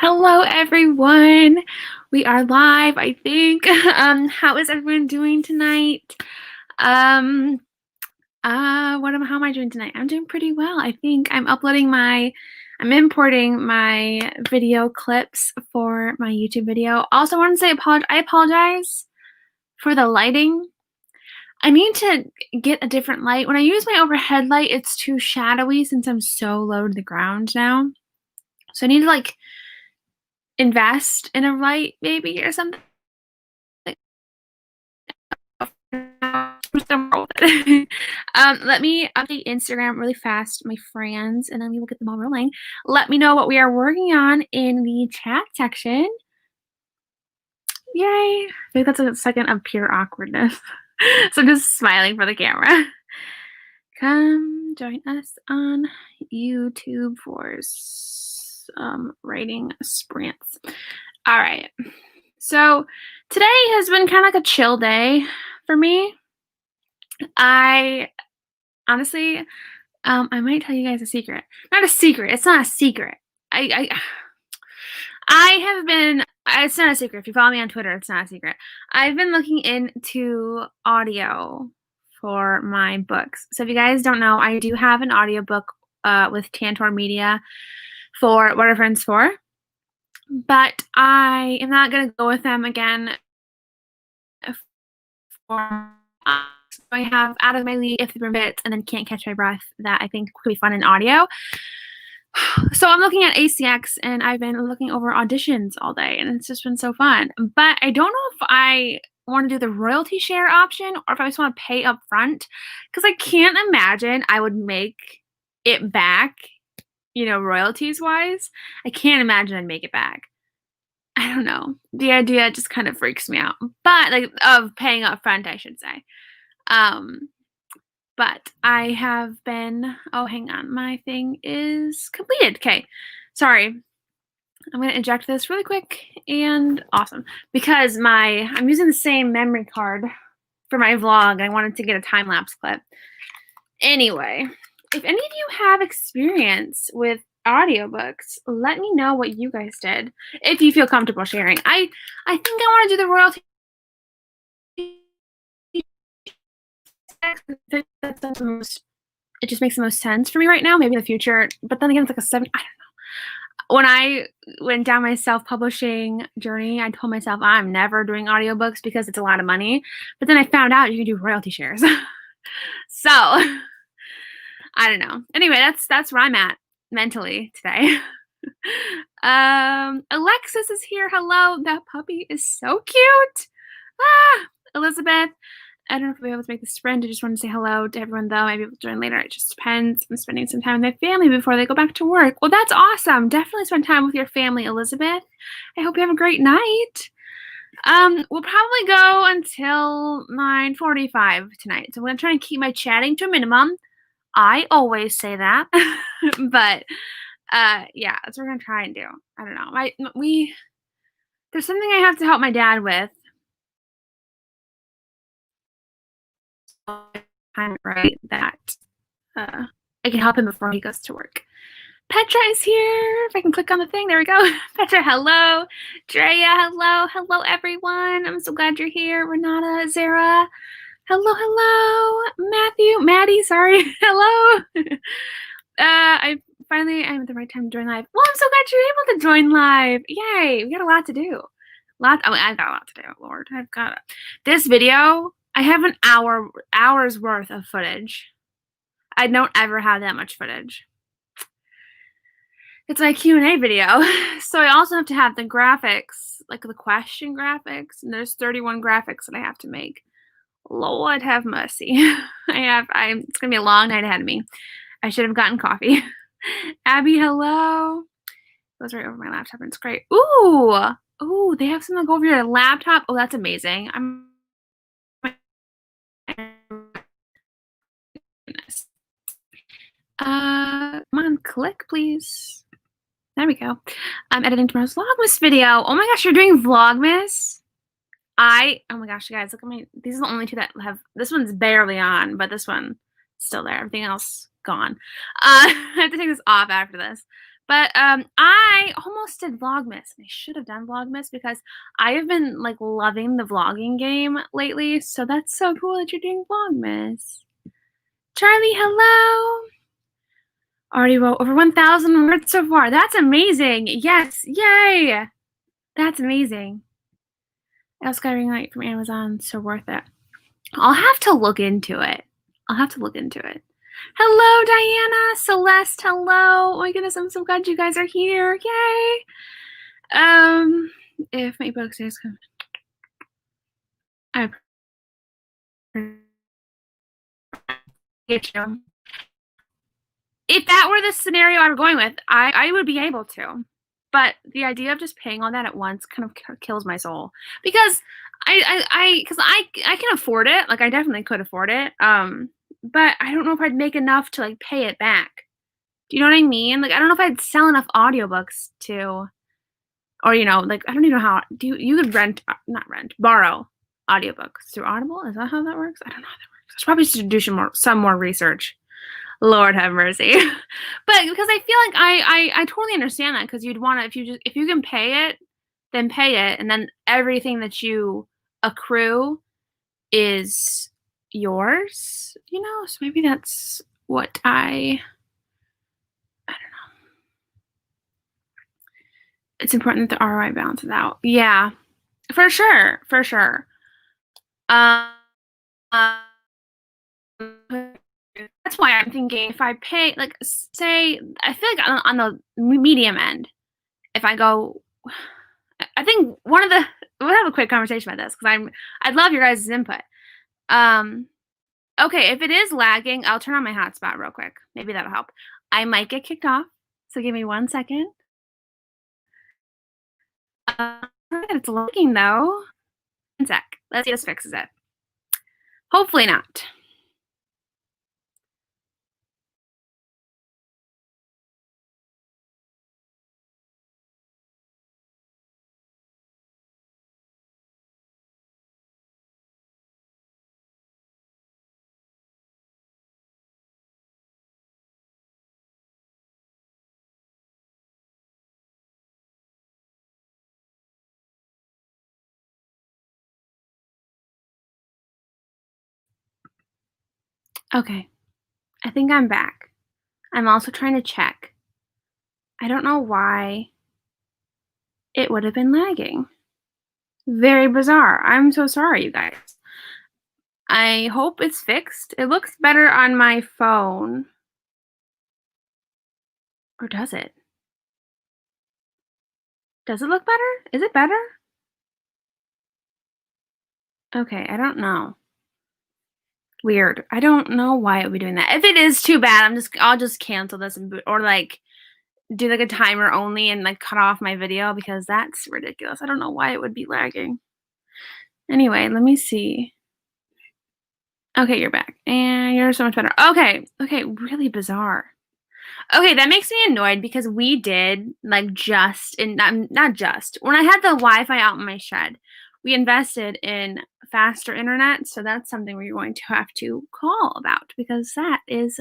Hello, everyone. We are live, I think. How is everyone doing tonight? How am I doing tonight? I'm doing pretty well. I think I'm importing my video clips for my YouTube video. Also, I want to say I apologize for the lighting. I need to get a different light. When I use my overhead light, it's too shadowy since I'm so low to the ground now. So I need to invest in a light maybe or something. Let me update Instagram really fast, my friends, and then we will get the ball rolling. Let me know what we are working on in the chat section. Yay! I think that's a second of pure awkwardness. So I'm just smiling for the camera. Come join us on YouTube for some writing sprints. All right. So today has been kind of like a chill day for me. I honestly, I might tell you guys a secret. Not a secret. It's not a secret. I have been. It's not a secret. If you follow me on Twitter, it's not a secret. I've been looking into audio for my books. So if you guys don't know, I do have an audiobook with Tantor Media for What Are Friends For? But I am not going to go with them again. I have Out of My League, If the Broom Fits, and then Can't Catch My Breath that I think could be fun in audio. So I'm looking at ACX, and I've been looking over auditions all day, and it's just been so fun. But I don't know if I want to do the royalty share option or if I just want to pay up front, because I can't imagine I would make it back, royalties wise. I can't imagine I'd make it back. I don't know. The idea just kind of freaks me out. But of paying up front, I should say. But I have been, oh, hang on. My thing is completed. Okay. Sorry. I'm going to eject this really quick and awesome. Because I'm using the same memory card for my vlog. I wanted to get a time-lapse clip. Anyway, if any of you have experience with audiobooks, let me know what you guys did if you feel comfortable sharing. I think I want to do the royalty. It just makes the most sense for me right now. Maybe in the future, but then again, it's like a 7. I don't know. When I went down my self-publishing journey, I told myself I'm never doing audiobooks because it's a lot of money. But then I found out you can do royalty shares. So I don't know. Anyway, that's where I'm at mentally today. Alexis is here. Hello. That puppy is so cute. Elizabeth. I don't know if I'll be able to make the sprint. I just wanted to say hello to everyone, though. Maybe we'll join later. It just depends. I'm spending some time with my family before they go back to work. Well, that's awesome. Definitely spend time with your family, Elizabeth. I hope you have a great night. We'll probably go until 9:45 tonight. So I'm going to try and keep my chatting to a minimum. I always say that. But, yeah, that's what we're going to try and do. I don't know. There's something I have to help my dad with. Right, that I can help him before he goes to work. Petra is here. If I can click on the thing, there we go. Petra, hello. Drea, hello everyone. I'm so glad you're here. Renata, Zara, hello. Maddie, sorry. Hello. I'm at the right time to join live. Well, I'm so glad you're able to join live. Yay, we got a lot to do. I've got a lot to do. Lord, I've got this video. I have an hour's worth of footage. I don't ever have that much footage. It's my Q&A video. So I also have to have the graphics, like the question graphics, and there's 31 graphics that I have to make. Lord have mercy. It's gonna be a long night ahead of me. I should have gotten coffee. Abby, hello. It goes right over my laptop and it's great. Ooh, they have something to go over your laptop. Oh, that's amazing. Come on, click, please. There we go. I'm editing tomorrow's Vlogmas video. Oh my gosh, you're doing Vlogmas? Oh my gosh, you guys, look at these are the only two that have, this one's barely on, but this one's still there. Everything else gone. I have to take this off after this. But I almost did Vlogmas. I should have done Vlogmas because I have been like loving the vlogging game lately. So that's so cool that you're doing Vlogmas. Charlie, hello. Already wrote over 1,000 words so far. That's amazing. Yes, yay. That's amazing. Else Skywing Light from Amazon, so worth it. I'll have to look into it. Hello, Diana, Celeste, hello. Oh my goodness, I'm so glad you guys are here. Yay. If my books is coming, I get you. If that were the scenario I'm going with, I would be able to. But the idea of just paying all that at once kind of kills my soul because I can afford it. Like I definitely could afford it. But I don't know if I'd make enough to like pay it back. Do you know what I mean? Like I don't know if I'd sell enough audiobooks to, or you know, like I don't even know how. You could borrow audiobooks through Audible? Is that how that works? I don't know how that works. I should probably should do some more research. Lord have mercy. But because I feel like I totally understand that because you'd want to if you can pay it, then pay it, and then everything that you accrue is yours, you know? So maybe that's what I don't know. It's important that the ROI balances out. Yeah. For sure. That's why I'm thinking if I pay, like, say, I feel like on the medium end, if I go, I think we'll have a quick conversation about this because I'd love your guys' input. Okay, if it is lagging, I'll turn on my hotspot real quick. Maybe that'll help. I might get kicked off, so give me 1 second. It's lagging though. 1 sec. Let's see if this fixes it. Hopefully not. Okay, I think I'm back. I'm also trying to check. I don't know why it would have been lagging. Very bizarre. I'm so sorry, you guys. I hope it's fixed. It looks better on my phone. Or does it? Does it look better? Is it better? Okay, I don't know. Weird. I don't know why it would be doing that. If it is too bad, I'll just cancel this or like do like a timer only and like cut off my video because that's ridiculous. I don't know why it would be lagging. Anyway, let me see. Okay, you're back. And you're so much better. Okay, really bizarre. Okay, that makes me annoyed because we did like not just when I had the Wi-Fi out in my shed, we invested in faster internet, so that's something we're going to have to call about because that is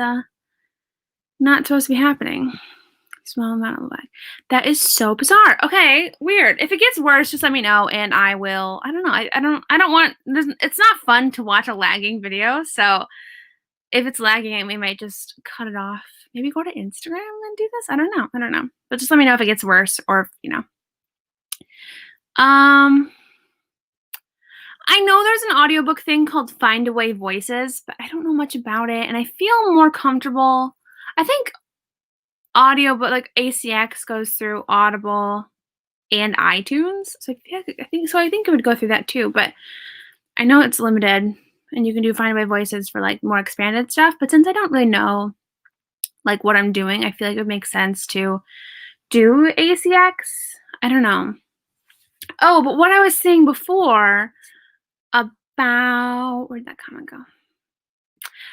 not supposed to be happening. Small amount of lag. That is so bizarre. Okay, weird. If it gets worse, just let me know and I will. I don't know. I don't want. It's not fun to watch a lagging video, so if it's lagging, we might just cut it off. Maybe go to Instagram and do this. I don't know. But just let me know if it gets worse or, you know. I know there's an audiobook thing called Find Away Voices, but I don't know much about it. And I feel more comfortable. I think audiobook, like ACX goes through Audible and iTunes. So I think it would go through that too. But I know it's limited and you can do Find Away Voices for like more expanded stuff. But since I don't really know like what I'm doing, I feel like it would make sense to do ACX. I don't know. Oh, but what I was saying before about, where'd that comment go?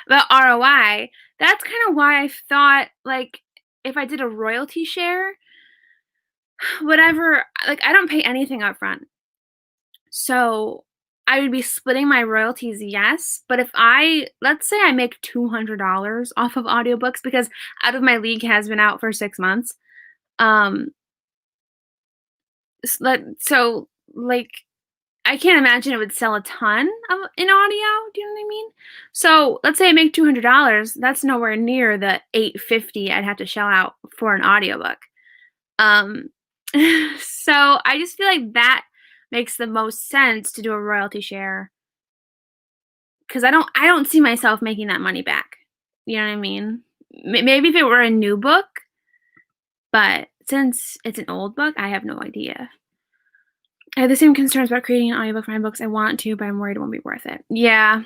About ROI, that's kind of why I thought like if I did a royalty share, whatever, like I don't pay anything up front. So I would be splitting my royalties, yes. But if let's say I make $200 off of audiobooks because Out of My League has been out for 6 months, So like, I can't imagine it would sell a ton in audio. Do you know what I mean? So let's say I make $200. That's nowhere near the $850 I'd have to shell out for an audiobook. So I just feel like that makes the most sense to do a royalty share, because I don't see myself making that money back. You know what I mean? Maybe if it were a new book, but since it's an old book, I have no idea. I have the same concerns about creating an audiobook for my books. I want to, but I'm worried it won't be worth it. Yeah.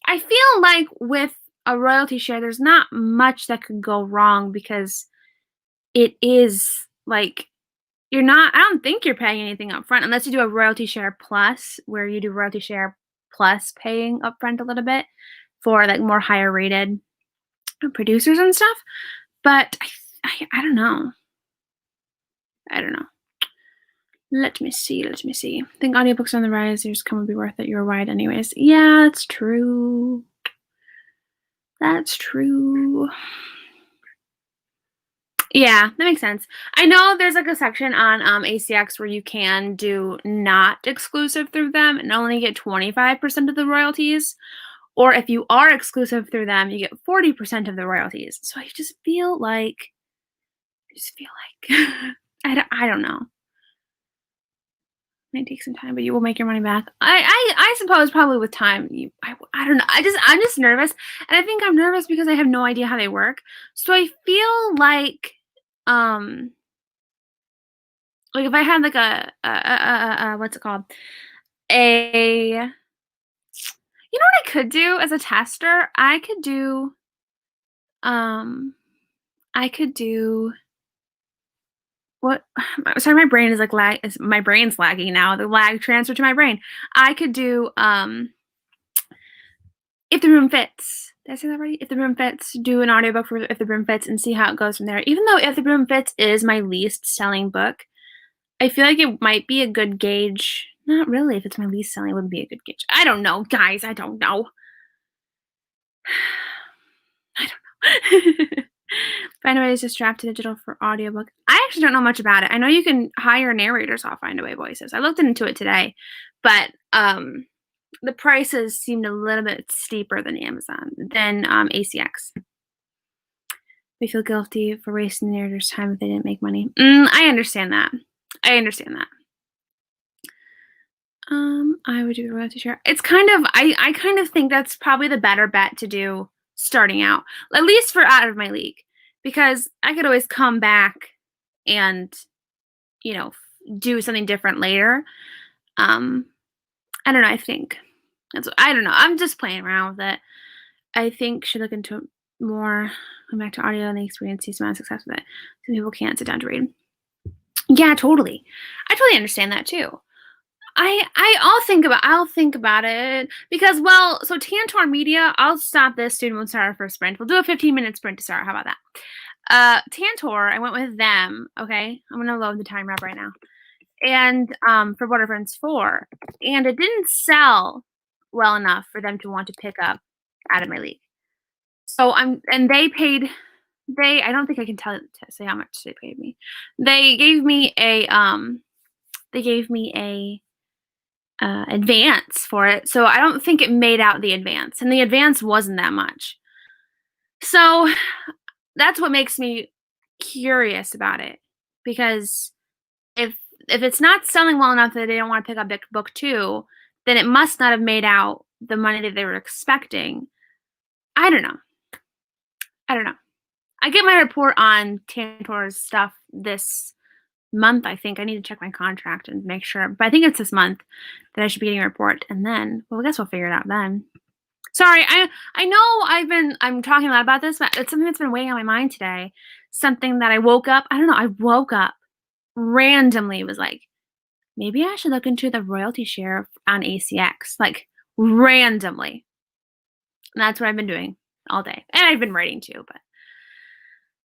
I feel like with a royalty share, there's not much that could go wrong, because it is like, I don't think you're paying anything up front unless you do a royalty share plus, where you do royalty share plus paying upfront a little bit for like more higher rated producers and stuff. But I don't know. I don't know. Let me see. I think audiobooks are on the rise. Yours come would be worth it. You're wide anyways. Yeah, that's true. That's true. Yeah, that makes sense. I know there's like a section on ACX where you can do not exclusive through them and only get 25% of the royalties. Or if you are exclusive through them, you get 40% of the royalties. So I just feel like I don't know. Might take some time, but you will make your money back. I suppose probably with time. I don't know. I'm just nervous, and I think I'm nervous because I have no idea how they work. So I feel like if I had like a what's it called? You know what I could do as a tester? I could do what? Sorry, my brain is like my brain's lagging now. The lag transferred to my brain. I could do If the Broom Fits. Did I say that right? If the Broom Fits. Do an audiobook for If the Broom Fits and see how it goes from there. Even though If the Broom Fits is my least selling book, I feel like it might be a good gauge. Not really. If it's my least selling, it wouldn't be a good gauge. I don't know, guys. I don't know. I don't know. Findaway is just draft to digital for audiobook. I actually don't know much about it. I know you can hire narrators off Findaway Voices. I looked into it today, but the prices seemed a little bit steeper than ACX. We feel guilty for wasting the narrator's time if they didn't make money. I understand that. I would do the royalty share. It's kind of, I kind of think that's probably the better bet to do starting out, at least for out of my league, because I could always come back and, do something different later. I don't know. I don't know. I'm just playing around with it. I think should look into it more. Come back to audio and the experience, see some amount of success with it. Some people can't sit down to read. Yeah, totally. I totally understand that too. I'll think about it because, so Tantor Media, I'll stop this student when start our first sprint. We'll do a 15-minute sprint to start. How about that? Tantor, I went with them. Okay, I'm gonna load the time wrap right now. And for Border Friends 4, and it didn't sell well enough for them to want to pick up out of my league. So they paid. I don't think I can say how much they paid me. They gave me a advance for it, so I don't think it made out the advance, and the advance wasn't that much. So that's what makes me curious about it, because if it's not selling well enough that they don't want to pick up book 2, then it must not have made out the money that they were expecting. I don't know. I get my report on Tantor's stuff this month, I think. I need to check my contract and make sure, but I think it's this month that I should be getting a report, and then, I guess we'll figure it out then. Sorry, I know I'm talking a lot about this, but it's something that's been weighing on my mind today. Something that I woke up randomly, was like, maybe I should look into the royalty share on ACX, like randomly. And that's what I've been doing all day, and I've been writing too, but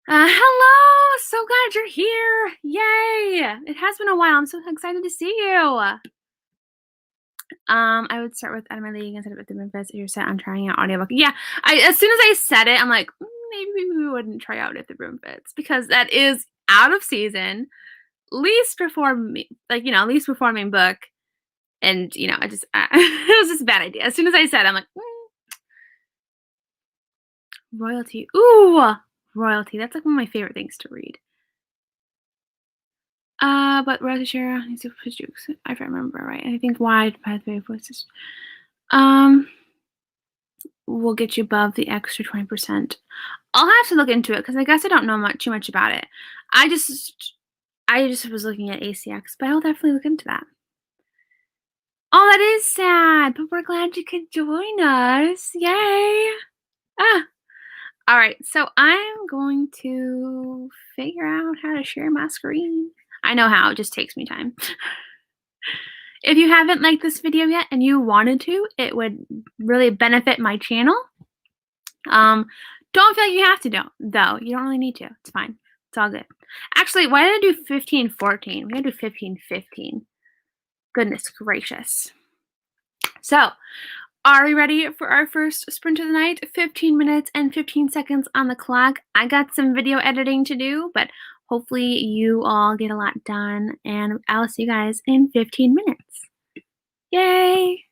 hello, so glad you're here. Yay, it has been a while. I'm so excited to see you. I would start with Out of My League instead of If the Broom Fits if you're set on trying out audiobook. Yeah, as soon as I said it, I'm like, maybe we wouldn't try out If the Broom Fits, because that is out of season, least performing, like, least performing book. And, I just, it was just a bad idea. As soon as I said, I'm like, royalty. Ooh, royalty. That's like one of my favorite things to read. But royalty share, if I remember right. I think wide pathway voices. Will get you above the extra 20%. I'll have to look into it because I guess I don't know too much about it. I just was looking at ACX, but I'll definitely look into that. Oh, that is sad, but we're glad you could join us. Yay! All right, so I'm going to figure out how to share my screen. I know how, it just takes me time. If you haven't liked this video yet and you wanted to, it would really benefit my channel. Don't feel like you have to though. You don't really need to. It's fine. It's all good. Actually, why did I do 15-14? We gotta do 15-15. Goodness gracious. So, are we ready for our first sprint of the night? 15 minutes and 15 seconds on the clock. I got some video editing to do, but hopefully you all get a lot done, and I'll see you guys in 15 minutes. Yay!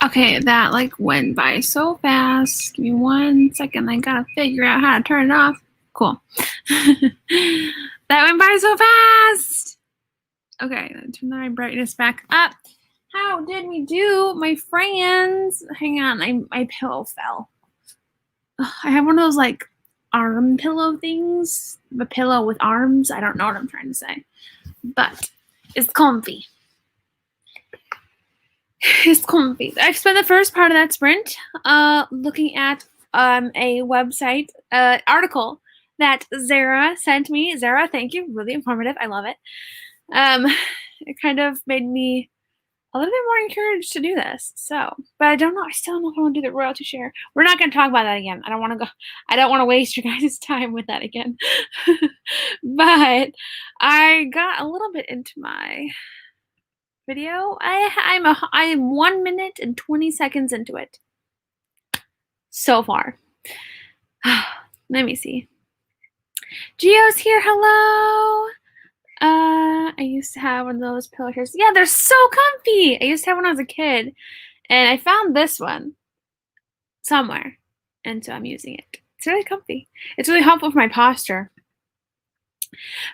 Okay, that like went by so fast. Give me 1 second. I gotta figure out how to turn it off. Cool. That went by so fast. Okay, turn my brightness back up. How did we do, my friends? Hang on, my pillow fell. Ugh, I have one of those like arm pillow things. The pillow with arms. I don't know what I'm trying to say, but it's comfy. It's comfy. I've spent the first part of that sprint looking at a website article that Zara sent me. Zara, thank you. Really informative. I love it. It kind of made me a little bit more encouraged to do this. So, but I don't know. I still don't know if I want to do the royalty share. We're not going to talk about that again. I don't want to waste your guys' time with that again. But I got a little bit into my video. I'm 1 minute and 20 seconds into it so far. Let me see. Gio's here. Hello. I used to have one of those pillow chairs. Yeah, they're so comfy. I used to have when I was a kid, and I found this one somewhere, and so I'm using it. It's really comfy. It's really helpful for my posture.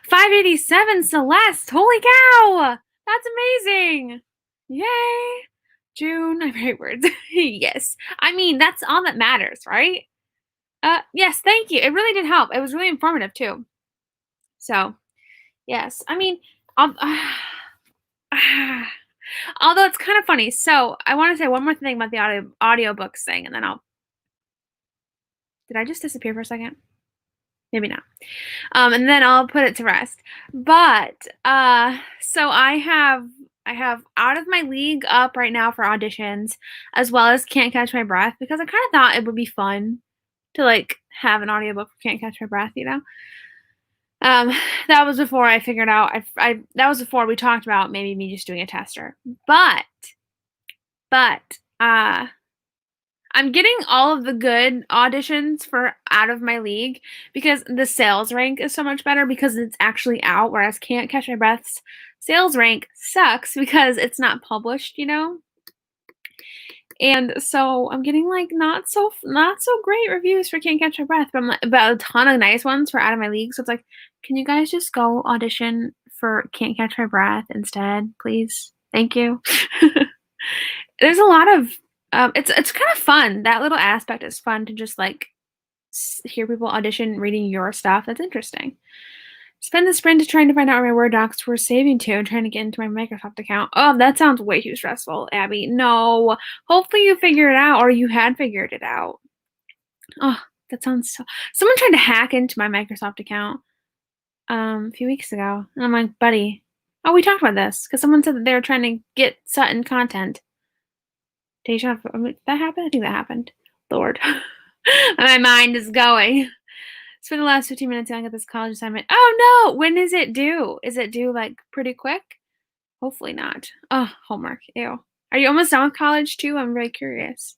587 Celeste. Holy cow! That's amazing. Yay. June. I write words. Yes. I mean, that's all that matters, right? Yes, thank you. It really did help. It was really informative too. So, yes. I mean, although it's kind of funny. So, I want to say one more thing about the audiobooks thing, and then did I just disappear for a second? Maybe not. And then I'll put it to rest. But so I have Out of My League up right now for auditions, as well as Can't Catch My Breath, because I kind of thought it would be fun to like have an audiobook for Can't Catch My Breath, you know. That was before I figured out. That was before we talked about maybe me just doing a tester. But I'm getting all of the good auditions for Out of My League because the sales rank is so much better because it's actually out, whereas Can't Catch My Breath's sales rank sucks because it's not published, you know? And so I'm getting like not so great reviews for Can't Catch My Breath, but a ton of nice ones for Out of My League. So it's like, can you guys just go audition for Can't Catch My Breath instead, please? Thank you. There's a lot of it's kind of fun. That little aspect is fun to just like hear people audition reading your stuff. That's interesting. Spend the sprint trying to find out where my Word docs were saving to and trying to get into my Microsoft account. Oh, that sounds way too stressful, Abby. No. Hopefully you figure it out, or you had figured it out. Oh, that sounds so... Someone tried to hack into my Microsoft account a few weeks ago. And I'm like, buddy. Oh, we talked about this because someone said that they were trying to get Sutton content. Deja, that happened? I think that happened. Lord. My mind is going. Spend the last 15 minutes yelling at this college assignment. Oh no! When is it due? Is it due like pretty quick? Hopefully not. Oh, homework. Ew. Are you almost done with college too? I'm really curious.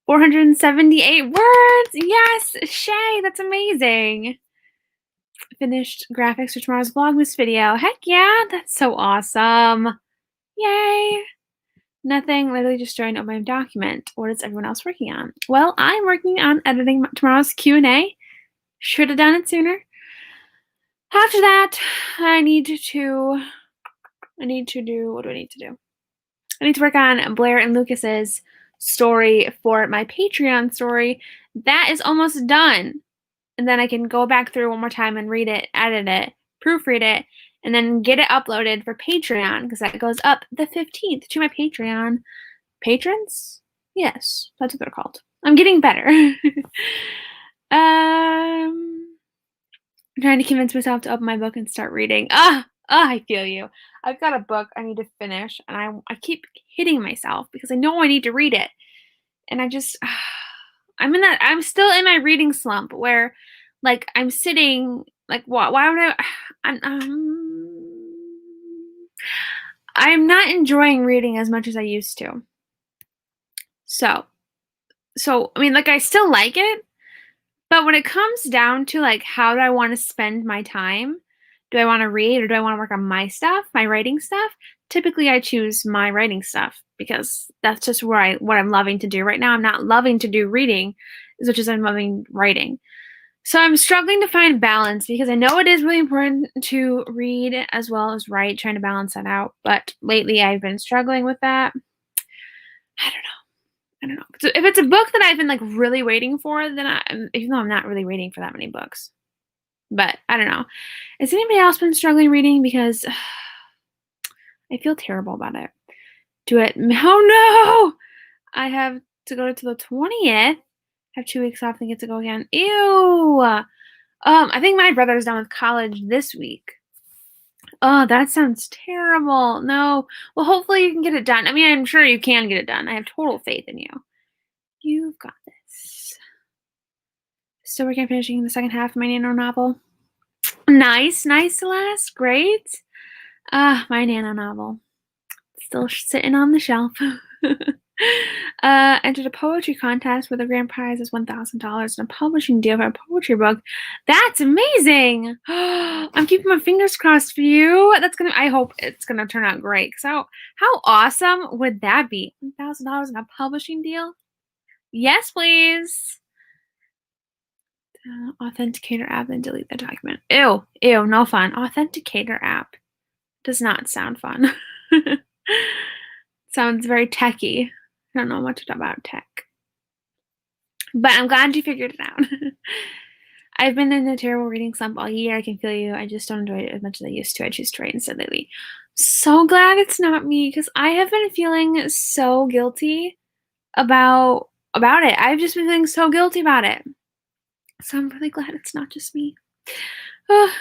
478 words! Yes! Shay, that's amazing. Finished graphics for tomorrow's Vlogmas video. Heck yeah! That's so awesome. Yay! Nothing, literally just drawing up my document. What is everyone else working on? Well, I'm working on editing tomorrow's Q&A. Should have done it sooner. After that, I need to do, what do I need to do? I need to work on Blair and Lucas's story for my Patreon story. That is almost done. And then I can go back through one more time and read it, edit it, proofread it, and then get it uploaded for Patreon, because that goes up the 15th to my Patreon patrons. Yes, that's what they're called. I'm getting better. I'm trying to convince myself to open my book and start reading. I feel you. I've got a book I need to finish, and I keep hitting myself because I know I need to read it. And I just, I'm still in my reading slump where, like, I'm sitting, like, why would I'm not enjoying reading as much as I used to. So, I mean, like, I still like it, but when it comes down to, like, how do I want to spend my time? Do I want to read or do I want to work on my stuff, my writing stuff? typically I choose my writing stuff because that's just what I'm loving to do right now. I'm not loving to do reading as much as I'm loving writing. So I'm struggling to find balance because I know it is really important to read as well as write, trying to balance that out. But lately I've been struggling with that. I don't know. So if it's a book that I've been like really waiting for, then even though I'm not really waiting for that many books, but I don't know. Has anybody else been struggling reading? Because I feel terrible about it. Oh no! I have to go to the 20th. I have 2 weeks off and get to go again. Ew! I think my brother's done with college this week. Oh, that sounds terrible. No. Well, hopefully you can get it done. I mean, I'm sure you can get it done. I have total faith in you. You've got this. Still working on finishing the second half of my Nano novel. Nice, Celeste. Great. My Nano novel. Still sitting on the shelf. Entered a poetry contest where the grand prize is $1,000 and a publishing deal for a poetry book. That's amazing. I'm keeping my fingers crossed for you. I hope it's gonna turn out great. So how awesome would that be? $1,000 in a publishing deal? Yes, please. Authenticator app and delete the document. Ew, no fun. Authenticator app does not sound fun. Sounds very techy. I don't know much about tech. But I'm glad you figured it out. I've been in a terrible reading slump all year. I can feel you. I just don't enjoy it as much as I used to. I choose to write instead lately. So glad it's not me because I have been feeling so guilty about it. I've just been feeling so guilty about it. So I'm really glad it's not just me. I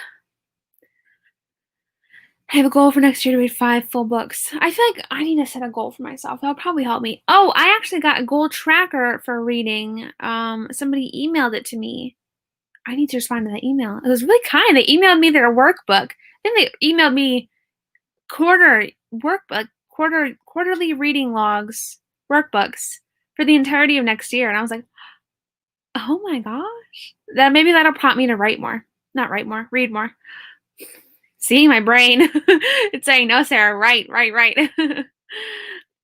have a goal for next year to read 5 full books. I feel like I need to set a goal for myself. That'll probably help me. Oh, I actually got a goal tracker for reading. Somebody emailed it to me. I need to respond to that email. It was really kind. They emailed me their workbook. Then they emailed me quarterly reading logs, workbooks for the entirety of next year. And I was like, oh my gosh. Maybe that'll prompt me to write more. Not write more, read more. See, my brain. It's saying, no, Sarah, write. I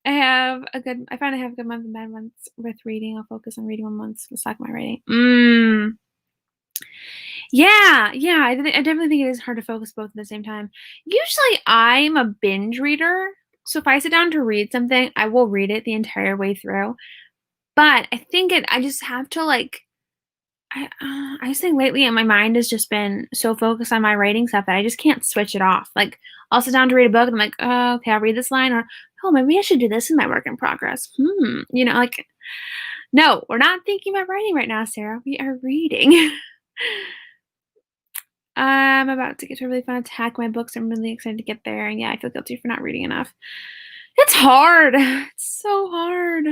find I have a good month and bad months with reading. I'll focus on reading 1 month to slack my writing. Yeah, I definitely think it is hard to focus both at the same time. Usually I'm a binge reader. So if I sit down to read something, I will read it the entire way through. But I think I just have to like, I just think lately my mind has just been so focused on my writing stuff that I just can't switch it off. Like I'll sit down to read a book and I'm like, oh, okay, I'll read this line, or oh, maybe I should do this in my work in progress. Like, no, we're not thinking about writing right now, Sarah. We are reading. I'm about to get to a really fun attack. My books. I'm really excited to get there. And yeah, I feel guilty for not reading enough. It's hard. It's so hard.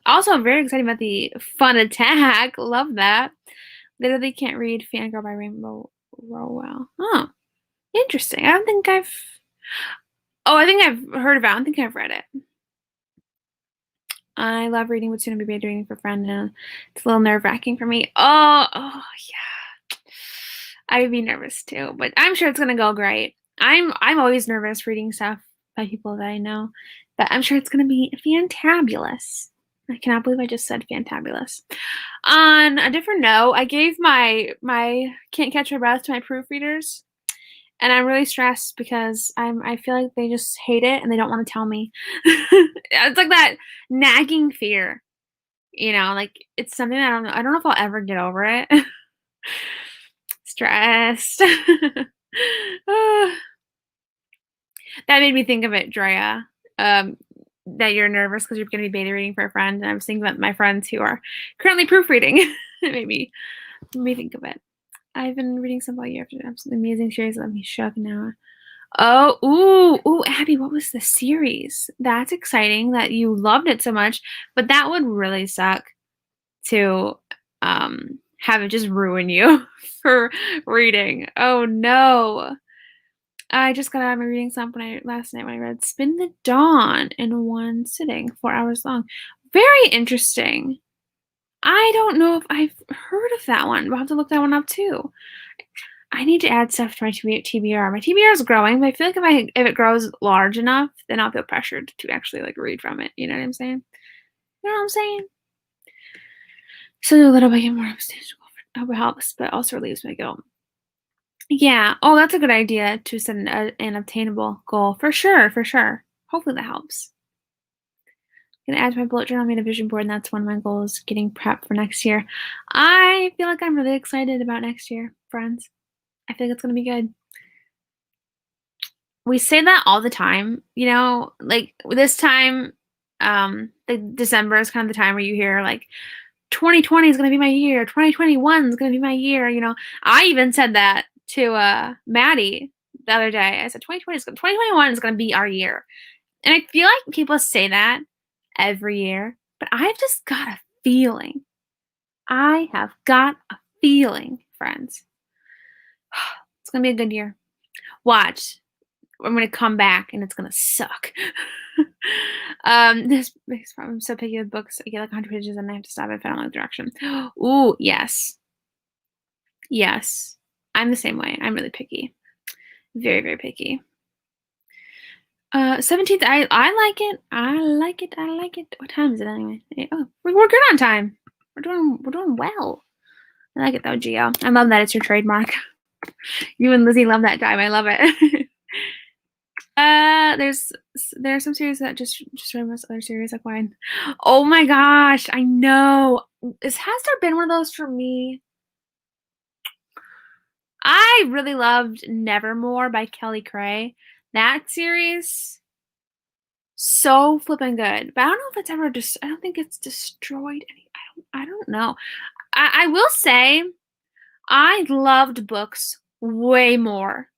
Also, I'm very excited about the fun attack. Love that. Literally can't read Fangirl by Rainbow Rowell. Oh, interesting. I think I've heard about it. I don't think I've read it. I love reading what's going to be reading for friends, and it's a little nerve-wracking for me. Oh, yeah. I would be nervous too, but I'm sure it's going to go great. I'm always nervous reading stuff by people that I know, but I'm sure it's going to be fantabulous. I cannot believe I just said fantabulous. On a different note, I gave my Can't Catch My Breath to my proofreaders, and I'm really stressed because I feel like they just hate it and they don't want to tell me. It's like that nagging fear, like it's something that I don't know if I'll ever get over it. Stressed. That made me think of it, Drea. That you're nervous because you're going to be beta reading for a friend, and I was thinking about my friends who are currently proofreading. It made me think of it. I've been reading some all year after an absolutely amazing series. Let me shook now. Oh, ooh, Abby, what was the series? That's exciting that you loved it so much, but that would really suck to have it just ruin you for reading. Oh no. I just got out of my reading slump last night when I read Spin the Dawn in one sitting, 4 hours long. Very interesting. I don't know if I've heard of that one. We'll have to look that one up too. I need to add stuff to my TBR. My TBR is growing, but I feel like if it grows large enough, then I'll feel pressured to actually like read from it. You know what I'm saying? You know what I'm saying? So a little bit more substantial helps, but also relieves my guilt. Yeah. Oh, that's a good idea to set an obtainable goal. For sure, for sure. Hopefully that helps. I'm gonna add to my bullet journal, I made a vision board, and that's one of my goals, getting prepped for next year. I feel like I'm really excited about next year, friends. I think it's gonna be good. We say that all the time, you know, like this time, like December is kind of the time where you hear like 2020 is gonna be my year, 2021 is gonna be my year, you know. I even said that to Maddie the other day. I said 2021 is gonna be our year. And I feel like people say that every year, but I've just got a feeling. I have got a feeling, friends. It's gonna be a good year. Watch. I'm gonna come back and it's gonna suck. This makes I'm so picky with books. I get like 100 pages and I have to stop if I don't like the direction. Ooh, yes. Yes. I'm the same way. I'm really picky. Very, very picky. 17th, I like it. I like it. I like it. What time is it anyway? Oh, we're good on time. We're doing well. I like it though, Gio. I love that it's your trademark. You and Lizzie love that time. I love it. There are some series that just remember other series like mine. Oh my gosh, I know. Has there been one of those for me? I really loved Nevermore by Kelly Cray. That series, so flippin' good. But I don't know if it's ever just. I don't think it's destroyed any. I don't know. I will say, I loved books way more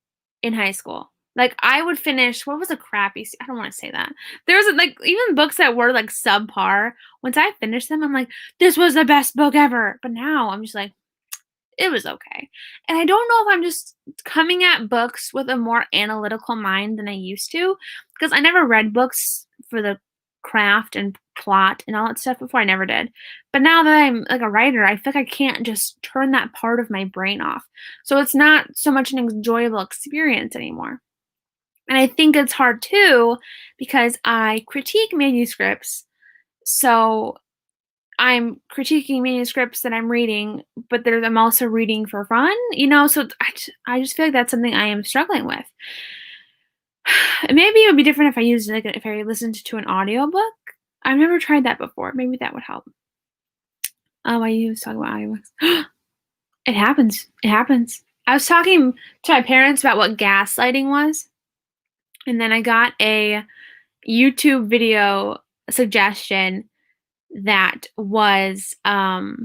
in high school. Like I would finish. What was a crappy? I don't want to say that. There's like even books that were like subpar. Once I finished them, I'm like, this was the best book ever. But now I'm just like, it was okay. And I don't know if I'm just coming at books with a more analytical mind than I used to, because I never read books for the craft and plot and all that stuff before. I never did. But now that I'm like a writer, I feel like I can't just turn that part of my brain off. So it's not so much an enjoyable experience anymore. And I think it's hard too because I critique manuscripts. So I'm critiquing manuscripts that I'm reading, but I'm also reading for fun, you know? So I just feel like that's something I am struggling with. Maybe it would be different if I used like if I listened to an audiobook. I've never tried that before. Maybe that would help. I used to talk about audiobooks. It happens. It happens. I was talking to my parents about what gaslighting was, and then I got a YouTube video suggestion that was how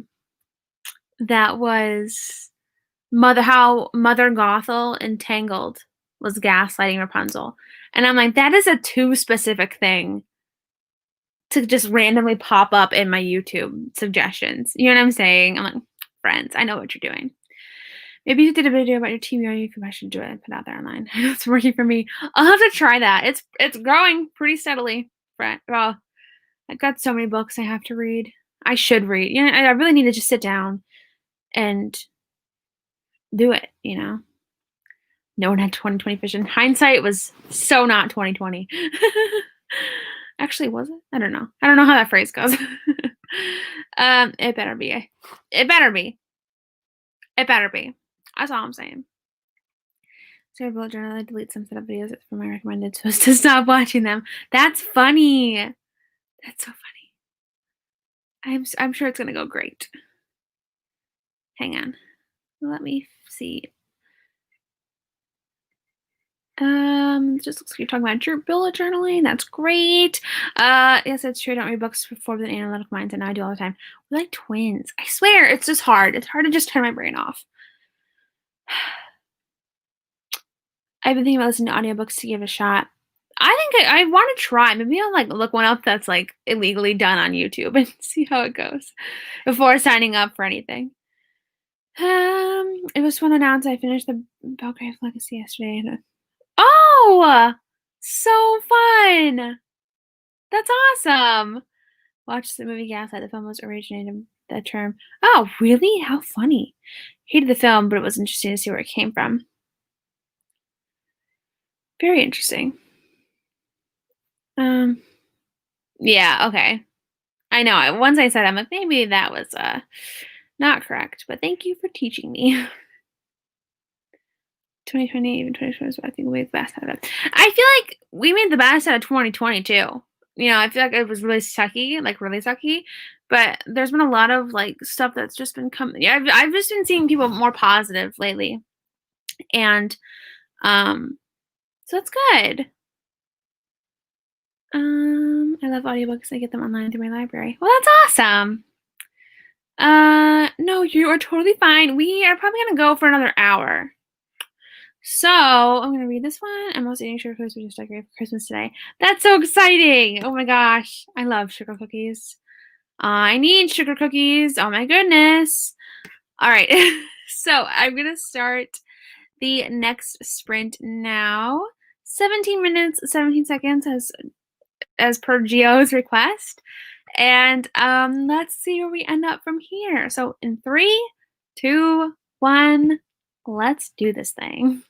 Mother Gothel in Tangled was gaslighting Rapunzel. And I'm like, that is a too specific thing to just randomly pop up in my YouTube suggestions. You know what I'm saying? I'm like, friends, I know what you're doing. Maybe you did a video about your team on YouTube. I should do it and put it out there online. It's working for me. I'll have to try that. It's growing pretty steadily. Well, I've got so many books I have to read. I should read. You know, I really need to just sit down and do it, you know? No one had 2020 vision. Hindsight was so not 2020. Actually, was it? I don't know. I don't know how that phrase goes. It better be. It better be. It better be. That's all I'm saying. So I bullet journal, I delete some setup videos from my recommended so as to stop watching them. That's funny. That's so funny. I'm sure it's gonna go great. Hang on. Let me see. Just looks like you're talking about your bullet journaling. That's great. Yes, it's true. I don't read books before with an analytic mind, and I do all the time. We're like twins. I swear, it's just hard. It's hard to just turn my brain off. I've been thinking about listening to audiobooks to give a shot. I think I want to try. Maybe I'll like look one up that's like illegally done on YouTube and see how it goes before signing up for anything. It was fun to announce I finished the Belgrave Legacy yesterday. Oh, so fun! That's awesome. Watch the movie Gaslight. The film was originated the term. Oh, really? How funny. Hated the film, but it was interesting to see where it came from. Very interesting. Yeah, okay. I know. Once I said, I'm like, maybe that was not correct, but thank you for teaching me. 2020, even 2020, I think we made the best out of it. I feel like we made the best out of 2020 too. You know, I feel like it was really sucky, like really sucky. But there's been a lot of like stuff that's just been coming. Yeah, I've just been seeing people more positive lately, and so that's good. I love audiobooks. I get them online through my library. Well, that's awesome. No, you are totally fine. We are probably gonna go for another hour. So I'm gonna read this one. I'm also eating sugar cookies. We just decorated for Christmas today. That's so exciting! Oh my gosh, I love sugar cookies. I need sugar cookies. Oh my goodness. All right, so I'm gonna start the next sprint now. 17 minutes, 17 seconds as per Gio's request. And let's see where we end up from here. So in 3, 2, 1, let's do this thing.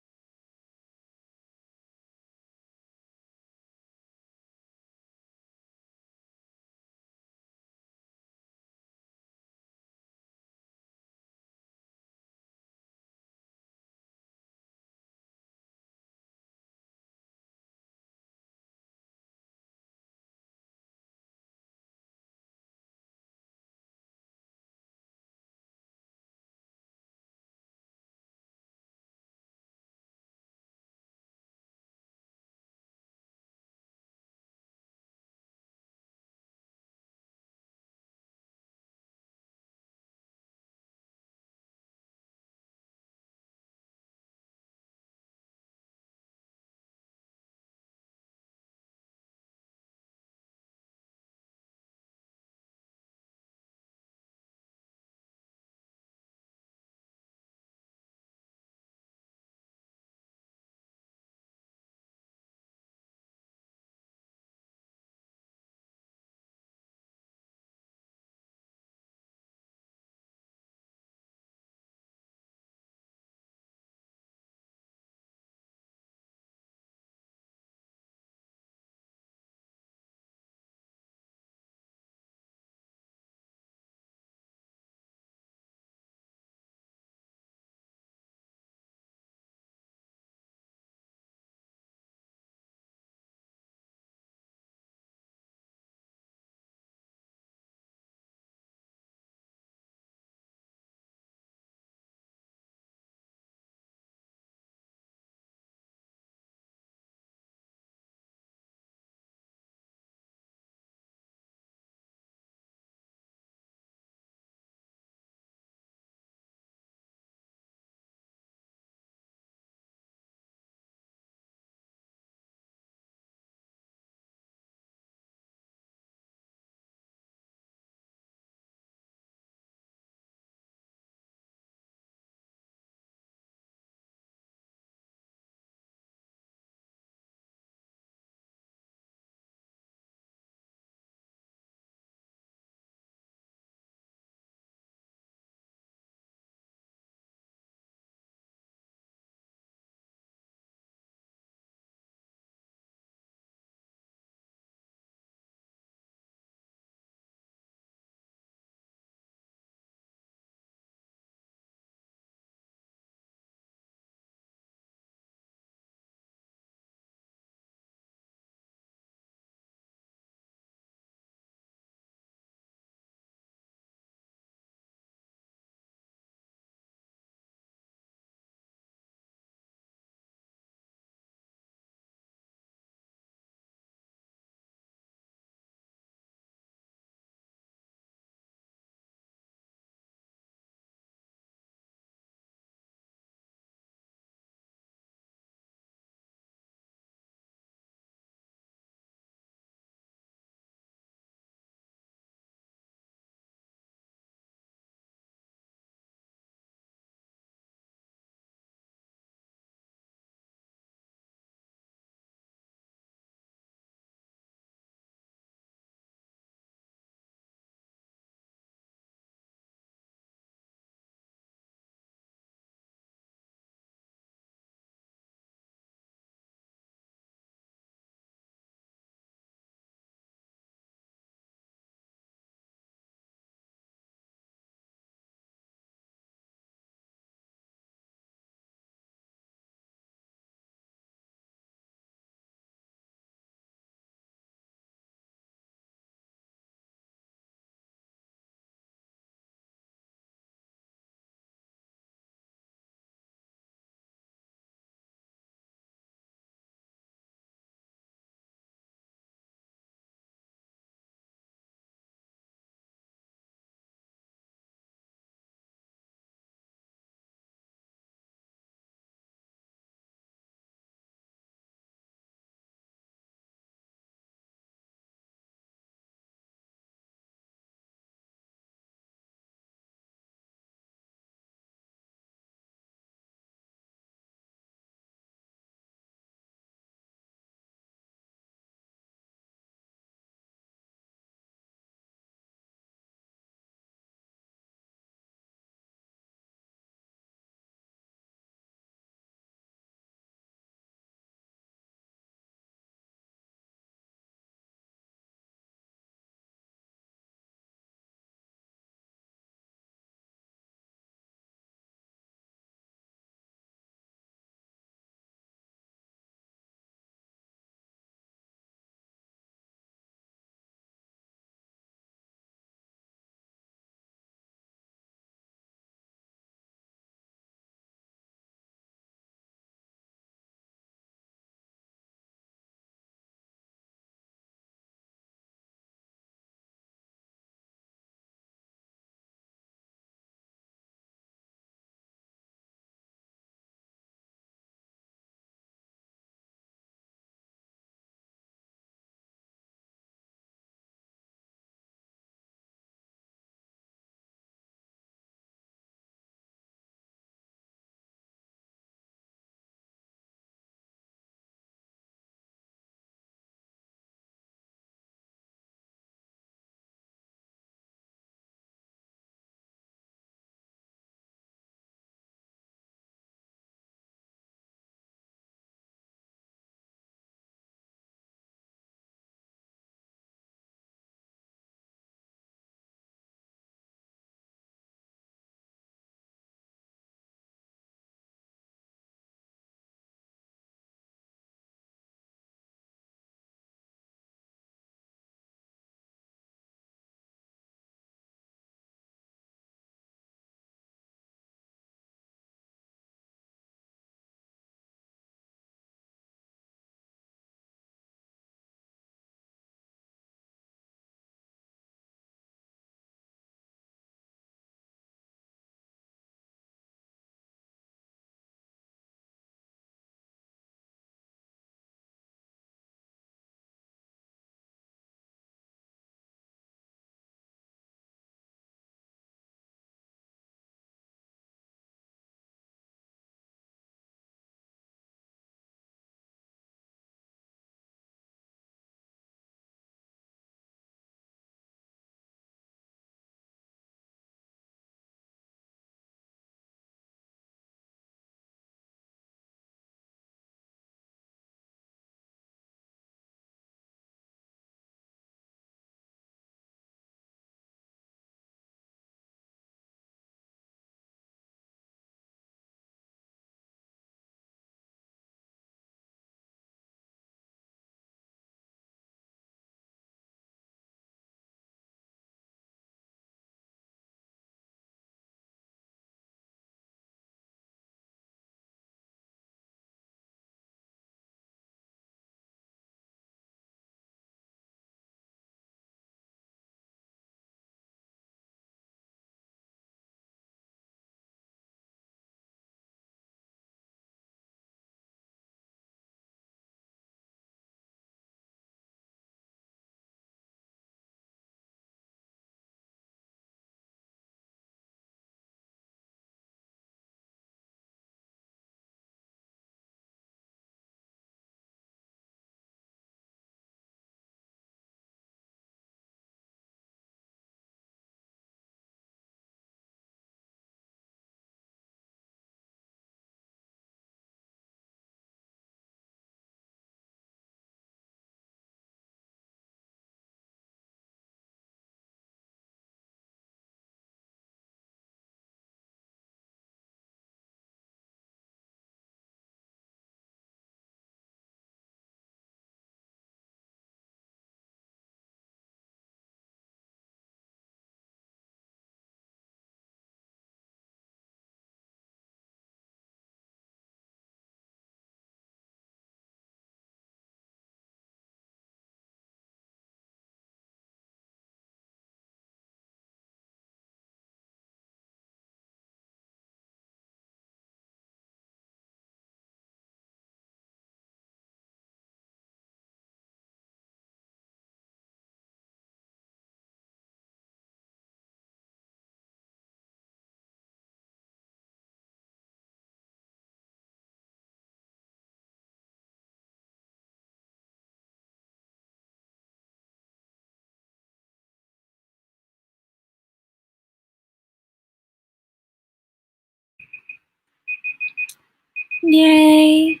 Yay.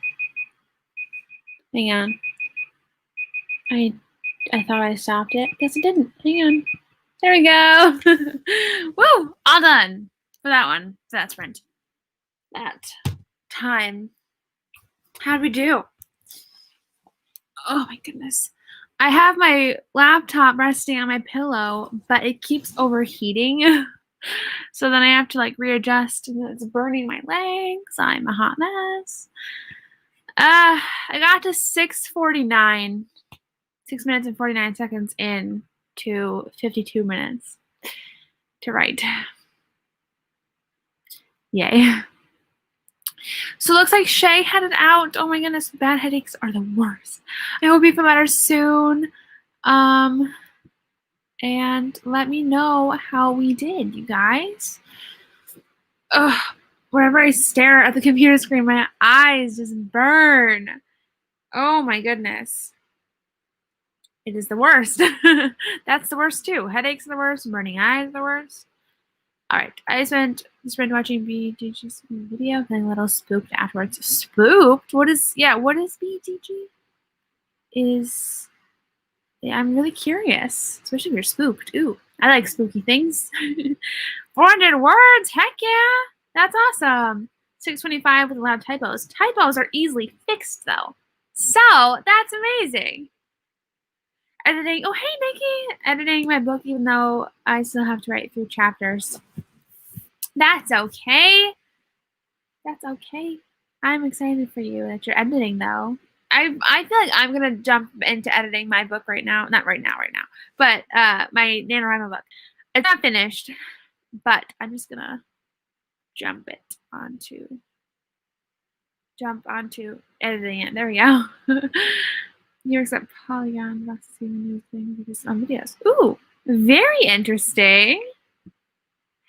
Hang on. I thought I stopped it. Guess it didn't. Hang on. There we go. Woo! All done for that one. For that sprint. That time. How'd we do? Oh my goodness. I have my laptop resting on my pillow, but it keeps overheating. So then I have to like readjust and it's burning my legs. I'm a hot mess. I got to 6:49. 6 minutes and 49 seconds in to 52 minutes to write. Yay. So it looks like Shay headed out. Oh my goodness, bad headaches are the worst. I hope you feel better soon. And let me know how we did, you guys. Ugh, whenever I stare at the computer screen, my eyes just burn. Oh my goodness. It is the worst. That's the worst too. Headaches are the worst. Burning eyes are the worst. All right. I spent watching BDG's video, feeling a little spooked afterwards. Spooked? What is BDG? I'm really curious, especially if you're spooked. Ooh, I like spooky things. 400 words. Heck yeah. That's awesome. 625 with allowed typos. Typos are easily fixed though. So that's amazing. Editing. Oh, hey, Nikki. Editing my book, even though I still have to write through chapters. That's okay. That's okay. I'm excited for you that you're editing, though. I feel like I'm going to jump into editing my book right now. Not right now, but my NaNoWriMo book. It's not finished, but I'm just going to jump onto editing it. There we go. You accept Polygon, vaccine, things on videos. Ooh, very interesting.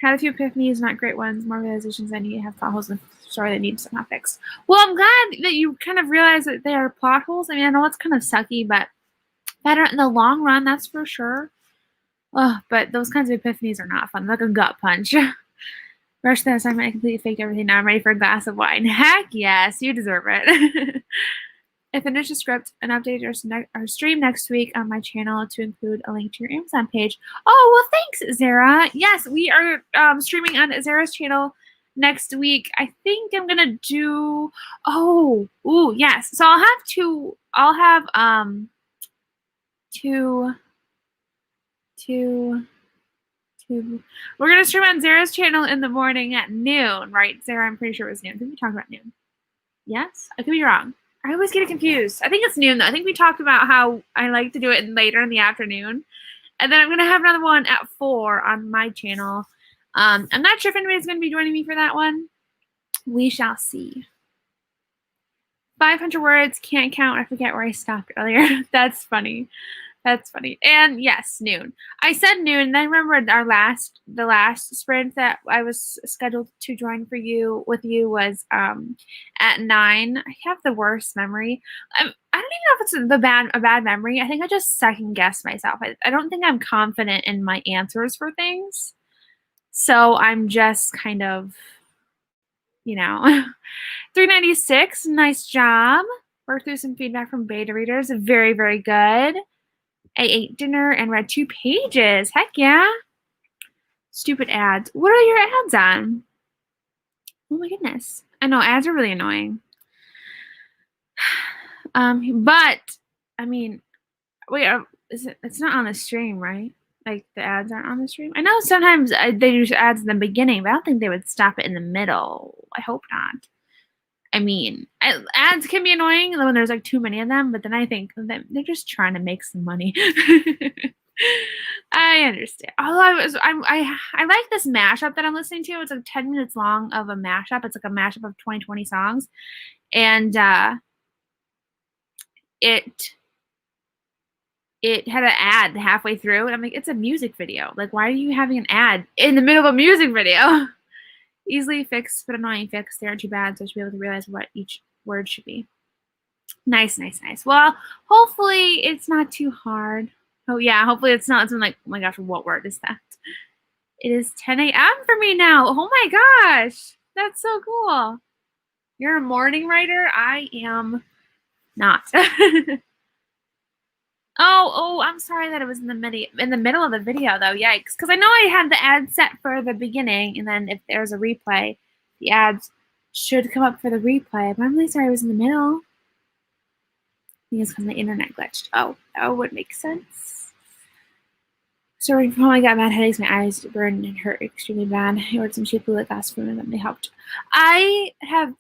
Had a few epiphanies, not great ones, more realizations I need to have plot holes in the story that need somehow fixed. Well, I'm glad that you kind of realize that they are plot holes. I mean, I know it's kind of sucky, but better in the long run, that's for sure. Oh, but those kinds of epiphanies are not fun. Like a gut punch. Rush that assignment, I completely faked everything. Now I'm ready for a glass of wine. Heck yes, you deserve it. I finished the script and updated our stream next week on my channel to include a link to your Amazon page. Oh, well, thanks, Zara. Yes, we are streaming on Zara's channel next week. I think I'm gonna do. Oh, ooh, yes. So I'll have two. We're gonna stream on Zara's channel in the morning at noon, right, Zara? I'm pretty sure it was noon. I think we talked about noon. Yes, I could be wrong. I always get it confused. I think it's noon, though. I think we talked about how I like to do it later in the afternoon. And then I'm going to have another one at 4 on my channel. I'm not sure if anybody's going to be joining me for that one. We shall see. 500 words, can't count. I forget where I stopped earlier. That's funny. That's funny. And yes, noon. I said noon, and I remembered the last sprint that I was scheduled to join with you was at 9. I have the worst memory. I don't even know if it's a bad memory. I think I just second guess myself. I don't think I'm confident in my answers for things. So I'm just kind of, 396. Nice job. Worked through some feedback from beta readers. Very, very good. I ate dinner and read 2 pages. Heck yeah. Stupid ads. What are your ads on? Oh my goodness. I know ads are really annoying. But I mean, wait, it's not on the stream, right? Like the ads aren't on the stream. I know sometimes they do ads in the beginning, but I don't think they would stop it in the middle. I hope not. I mean, ads can be annoying when there's like too many of them, but then I think they're just trying to make some money. I understand. Although I like this mashup that I'm listening to. It's like 10 minutes long of a mashup. It's like a mashup of 2020 songs, and it had an ad halfway through, and I'm like, it's a music video. Like, why are you having an ad in the middle of a music video? Easily fixed, but annoying fix. They aren't too bad, so I should be able to realize what each word should be. Nice, nice, nice. Well, hopefully it's not too hard. Oh, yeah, hopefully it's not something like, oh my gosh, what word is that? It is 10 a.m. for me now. Oh my gosh, that's so cool. You're a morning writer? I am not. Oh, I'm sorry that it was in the middle of the video though. Yikes. Because I know I had the ad set for the beginning, and then if there's a replay, the ads should come up for the replay. But I'm really sorry it was in the middle. I think it's because my internet glitched. Oh, that would make sense. So from home, I got bad headaches. My eyes burned and hurt extremely bad. I ordered some cheap blue light glasses from them, and they helped. I have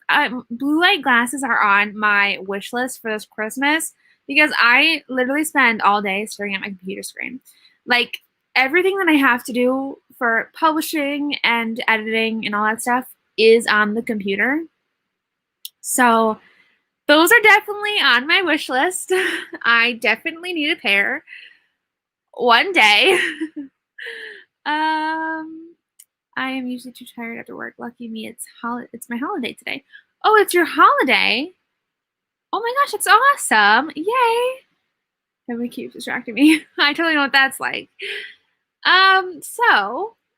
blue light glasses are on my wish list for this Christmas because I literally spend all day staring at my computer screen. Like everything that I have to do for publishing and editing and all that stuff is on the computer. So those are definitely on my wish list. I definitely need a pair one day. I am usually too tired after work. Lucky me, it's my holiday today. Oh, it's your holiday? Oh my gosh, it's awesome. Yay. Everybody keeps distracting me. I totally know what that's like.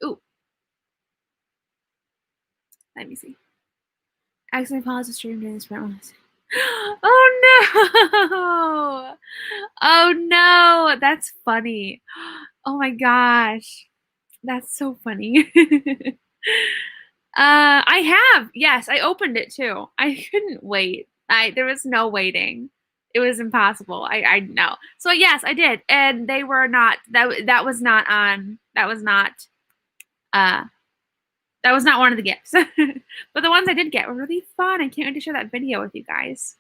Ooh. Let me see. I accidentally paused the stream during this print. Oh no! Oh no! That's funny. Oh my gosh. That's so funny. I have. Yes, I opened it too. I couldn't wait. There was no waiting. It was impossible. I know. So yes, I did. And they were not that was not on that was not one of the gifts. But the ones I did get were really fun. I can't wait to share that video with you guys.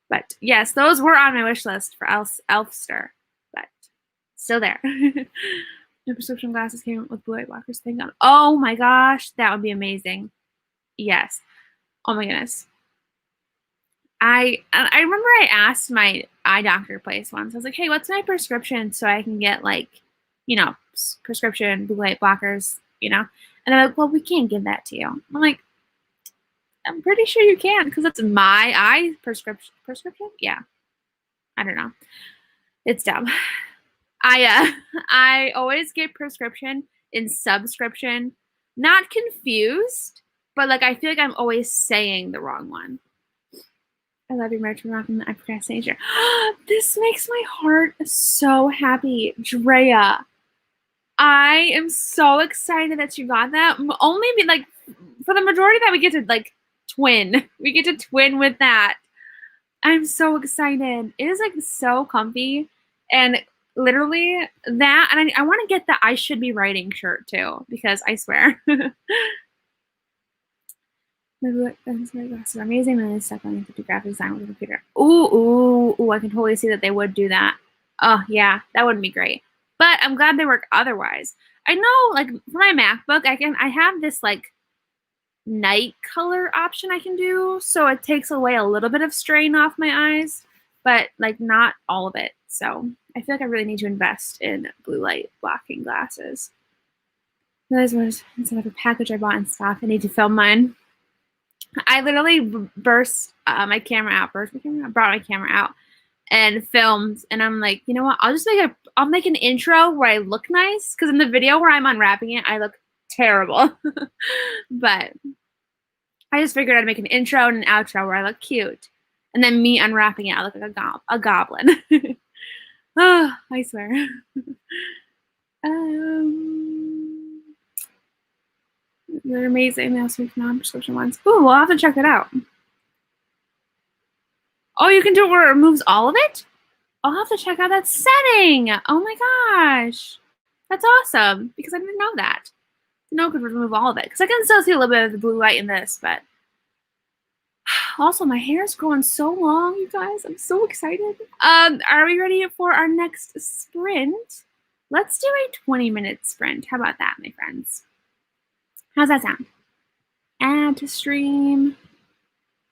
But yes, those were on my wish list for Elfster. But still there. The prescription glasses came with blue light blockers thing on. Oh my gosh, that would be amazing. Yes. Oh my goodness. I remember I asked my eye doctor place once. I was like, hey, what's my prescription so I can get like, you know, prescription blue light blockers, you know? And they're like, well, we can't give that to you. I'm like, I'm pretty sure you can because it's my eye prescription. Yeah. I don't know. It's dumb. I always get prescription in subscription. Not confused, but like I feel like I'm always saying the wrong one. I love your merch from Rockin' I procrastination. This makes my heart so happy. Drea, I am so excited that you got that. Only like for the majority of that we get to like twin. We get to twin with that. I'm so excited. It is like so comfy and literally that, and I want to get the I should be writing shirt too because I swear. My glasses are amazing and it's stuck on the graphic design with the computer. Ooh, I can totally see that they would do that. Oh yeah, that wouldn't be great. But I'm glad they work otherwise. I know like for my MacBook, I have this like night color option I can do, so it takes away a little bit of strain off my eyes, but like not all of it. So I feel like I really need to invest in blue light blocking glasses. This was instead of a package I bought in stock. I need to film mine. I literally brought my camera out and filmed, and I'm like, you know what? I'll make an intro where I look nice, because in the video where I'm unwrapping it, I look terrible. But I just figured I'd make an intro and an outro where I look cute, and then me unwrapping it, I look like a goblin. Oh, I swear. They're amazing. They also make non-prescription ones. Ooh, we'll have to check that out. Oh, you can do it where it removes all of it? I'll have to check out that setting. Oh my gosh. That's awesome, because I didn't know that. No, could remove all of it, because I can still see a little bit of the blue light in this, but also my hair is growing so long, you guys. I'm so excited. Are we ready for our next sprint? Let's do a 20-minute sprint. How about that, my friends? How's that sound? Add to stream.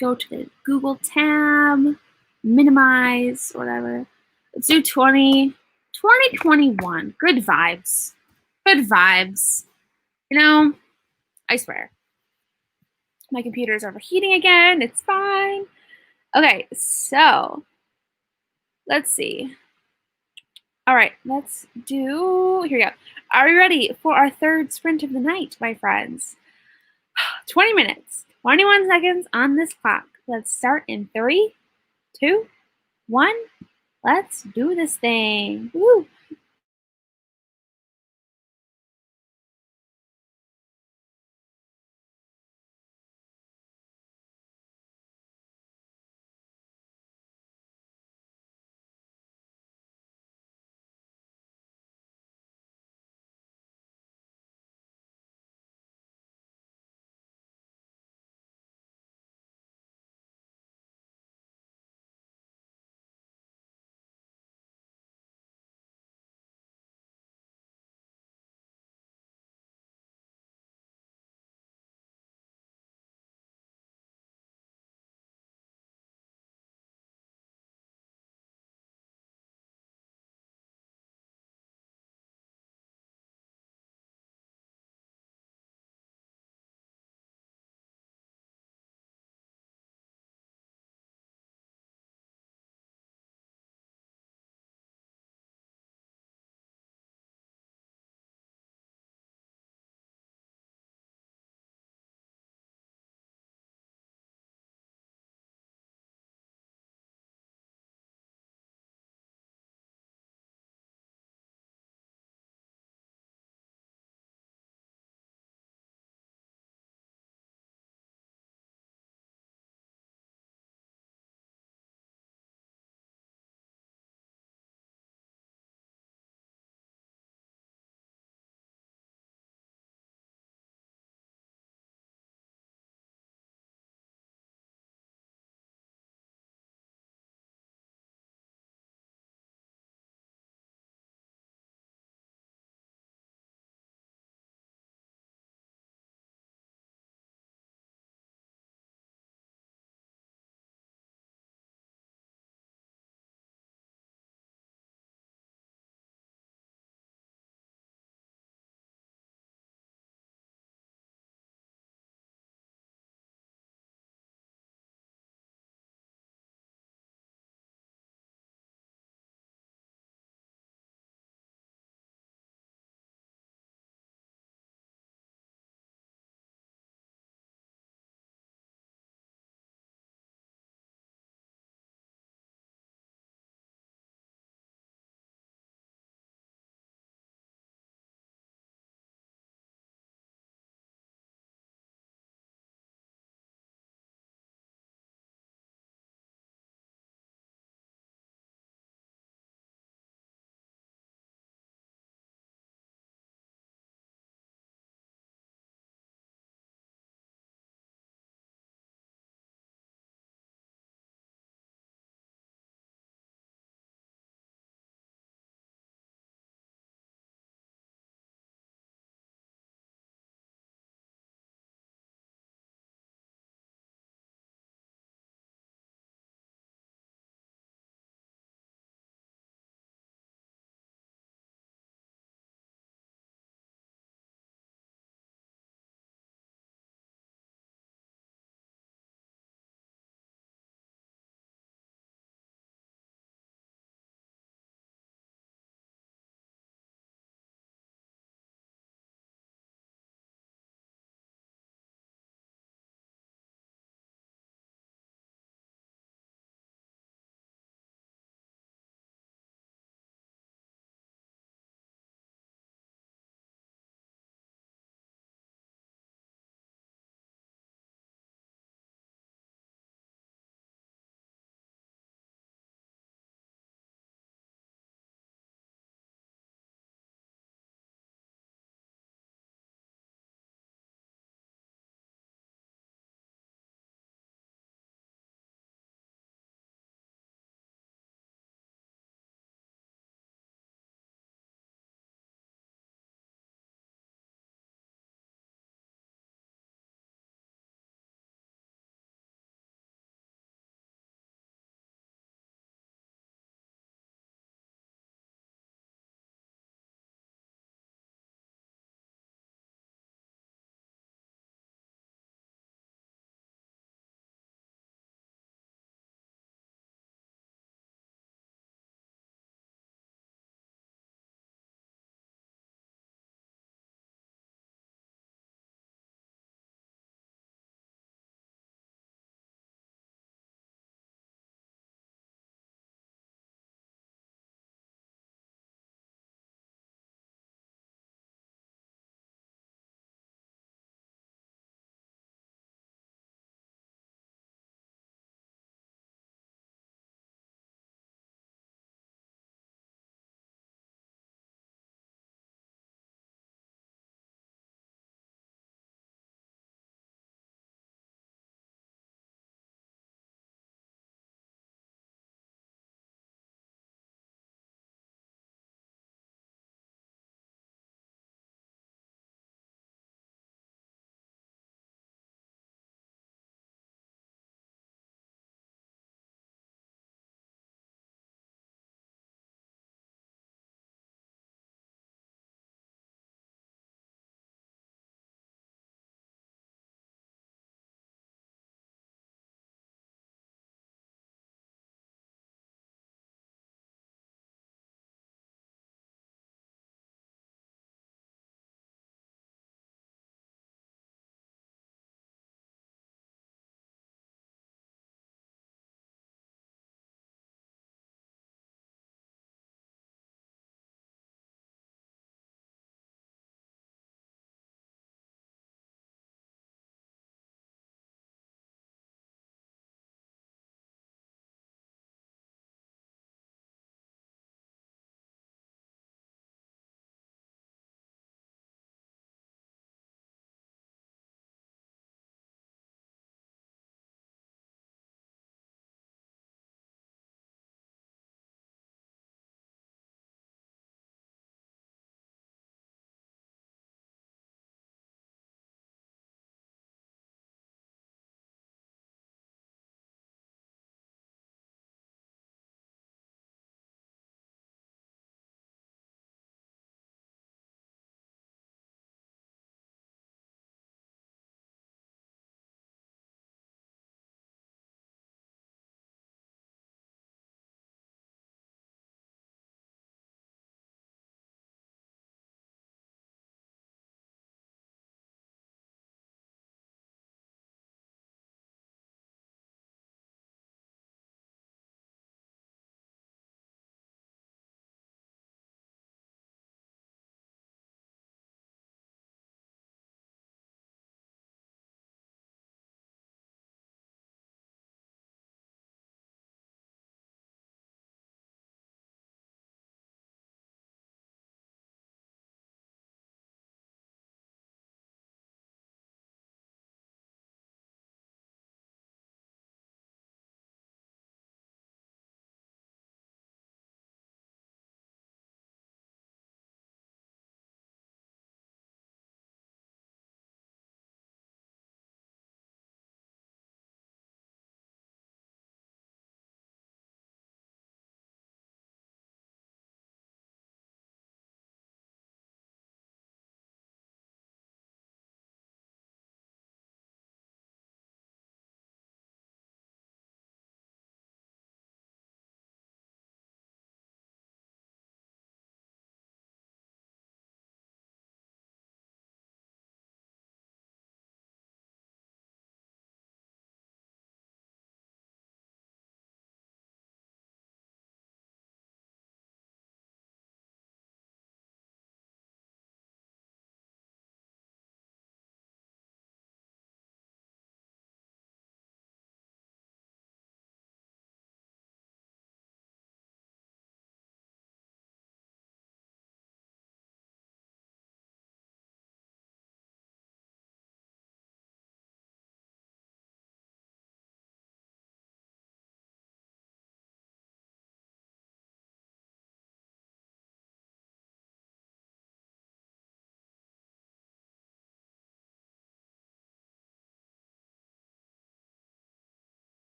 Go to the Google tab. Minimize, whatever. Let's do 2021. Good vibes. Good vibes. You know, I swear. My computer's overheating again. It's fine. Okay, so let's see. All right, let's do, here we go. Are we ready for our third sprint of the night, my friends? 20 minutes. 21 seconds on this clock. Let's start in 3, 2, 1. Let's do this thing. Woo!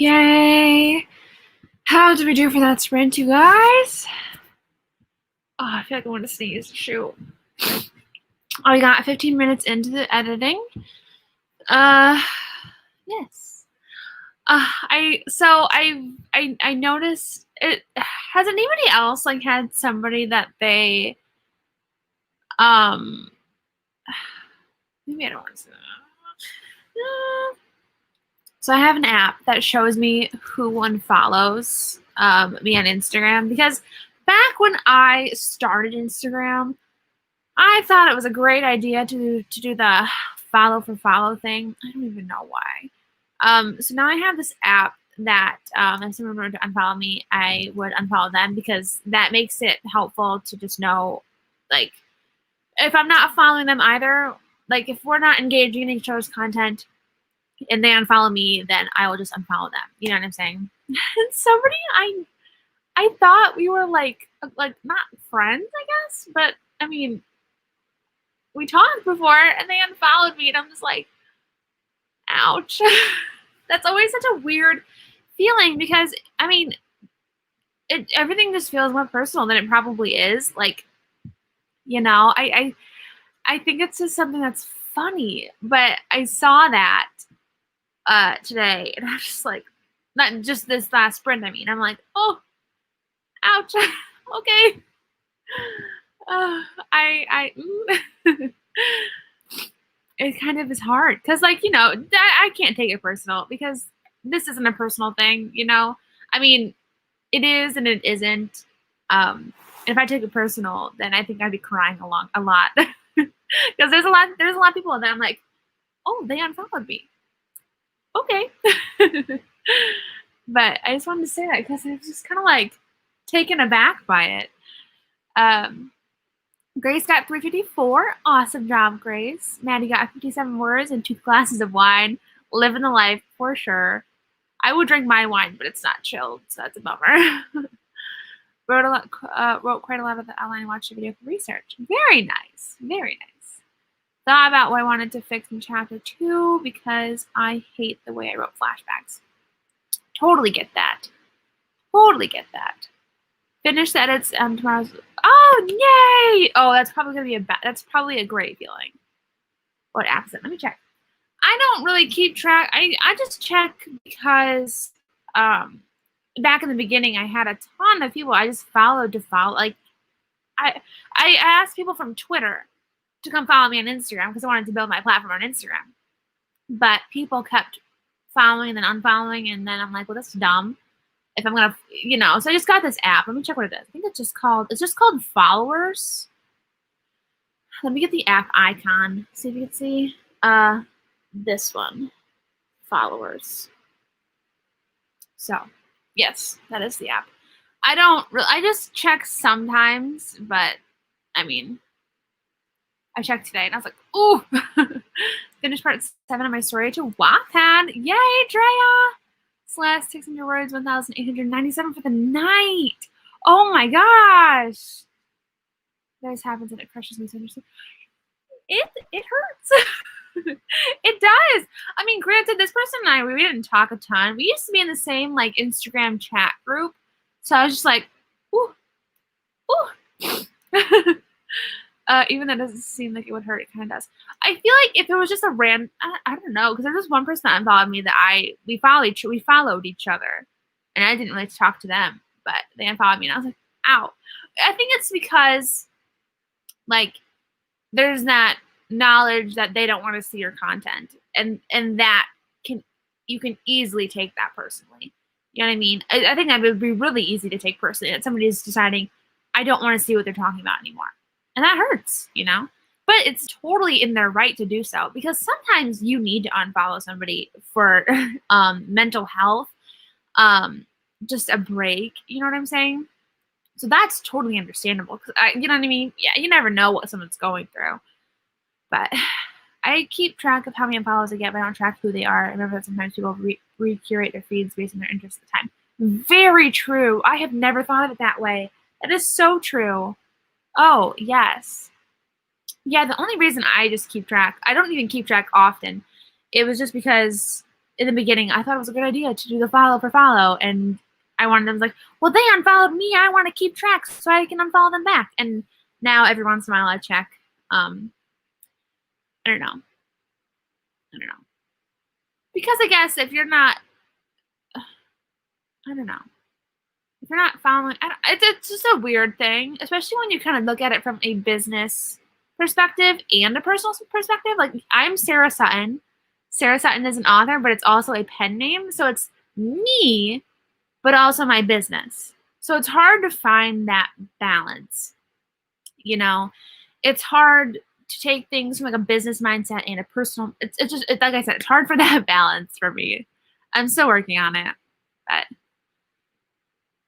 Yay! How did we do for that sprint, you guys? Oh, I feel like I want to sneeze. Shoot. Oh, we got 15 minutes into the editing. Yes. I noticed it. Has anybody else like had somebody that they maybe I don't want to say that. So I have an app that shows me who unfollows me on Instagram, because back when I started Instagram, I thought it was a great idea to do the follow for follow thing. I don't even know why. So now I have this app that if someone were to unfollow me, I would unfollow them, because that makes it helpful to just know, like, if I'm not following them either, like if we're not engaging in each other's content and they unfollow me, then I will just unfollow them. You know what I'm saying? Somebody I thought we were like not friends, I guess, but I mean, we talked before and they unfollowed me, and I'm just like, ouch. That's always such a weird feeling, because I mean, everything just feels more personal than it probably is. Like, you know, I think it's just something that's funny, but I saw that today, and I'm just like, not just this last sprint, I mean, I'm like, oh, ouch. Okay. It kind of is hard, because, like, you know, I can't take it personal, because this isn't a personal thing, you know. I mean, it is and it isn't. If I take it personal, then I think I'd be crying a lot, because there's a lot of people that I'm like, oh, they unfollowed me. Okay. But I just wanted to say that, because I was just kind of like taken aback by it. Grace got 354. Awesome job, Grace. Maddie got 57 words and 2 glasses of wine. Living the life for sure. I would drink my wine, but it's not chilled, so that's a bummer. Wrote quite a lot of the outline and watched the video for research. Very nice. Very nice. Thought about what I wanted to fix in chapter 2, because I hate the way I wrote flashbacks. Totally get that. Totally get that. Finish the edits tomorrow's. Oh, yay! Oh, that's probably gonna be that's probably a great feeling. What app is it? Let me check. I don't really keep track. I just check because back in the beginning I had a ton of people I just followed to follow. Like I asked people from Twitter to come follow me on Instagram, because I wanted to build my platform on Instagram. But people kept following and then unfollowing, and then I'm like, well, that's dumb. If I'm gonna, you know, so I just got this app. Let me check what it is. I think it's just called Followers. Let me get the app icon. See if you can see this one, Followers. So yes, that is the app. I just check sometimes, but I mean, I checked today and I was like, ooh. Finished part 7 of my story to Wattpad. Yay, Drea! Celeste, 600 words, 1,897 for the night. Oh my gosh. This happens and it crushes me so much. It hurts. It does. I mean, granted, this person and I, we didn't talk a ton. We used to be in the same like Instagram chat group. So I was just like, ooh, ooh. Even though it doesn't seem like it would hurt, it kind of does. I feel like if it was just a random, I don't know, because there was one person that unfollowed me that we followed each other, and I didn't really talk to them, but they unfollowed me, and I was like, ow. I think it's because, like, there's that knowledge that they don't want to see your content, and that you can easily take that personally. You know what I mean? I think that would be really easy to take personally, that somebody is deciding, I don't want to see what they're talking about anymore. And that hurts, you know? But it's totally in their right to do so, because sometimes you need to unfollow somebody for mental health, just a break, you know what I'm saying? So that's totally understandable. 'Cause you know what I mean? Yeah, you never know what someone's going through. But I keep track of how many unfollows I get, but I don't track who they are. I remember that sometimes people recurate their feeds based on their interests at the time. Very true. I have never thought of it that way. That is so true. Oh, yes. Yeah, the only reason I just keep track, I don't even keep track often. It was just because in the beginning, I thought it was a good idea to do the follow for follow, and I wanted them like, well, they unfollowed me. I want to keep track so I can unfollow them back. And now every once in a while I check. I don't know. Because I guess if you're not, I don't know. If you're not following, it's just a weird thing, especially when you kind of look at it from a business perspective and a personal perspective. Like, I'm Sarah Sutton. Sarah Sutton is an author, but it's also a pen name. So it's me, but also my business. So it's hard to find that balance. You know, it's hard to take things from like a business mindset and a personal, it's just, like I said, it's hard for that balance for me. I'm still working on it, but I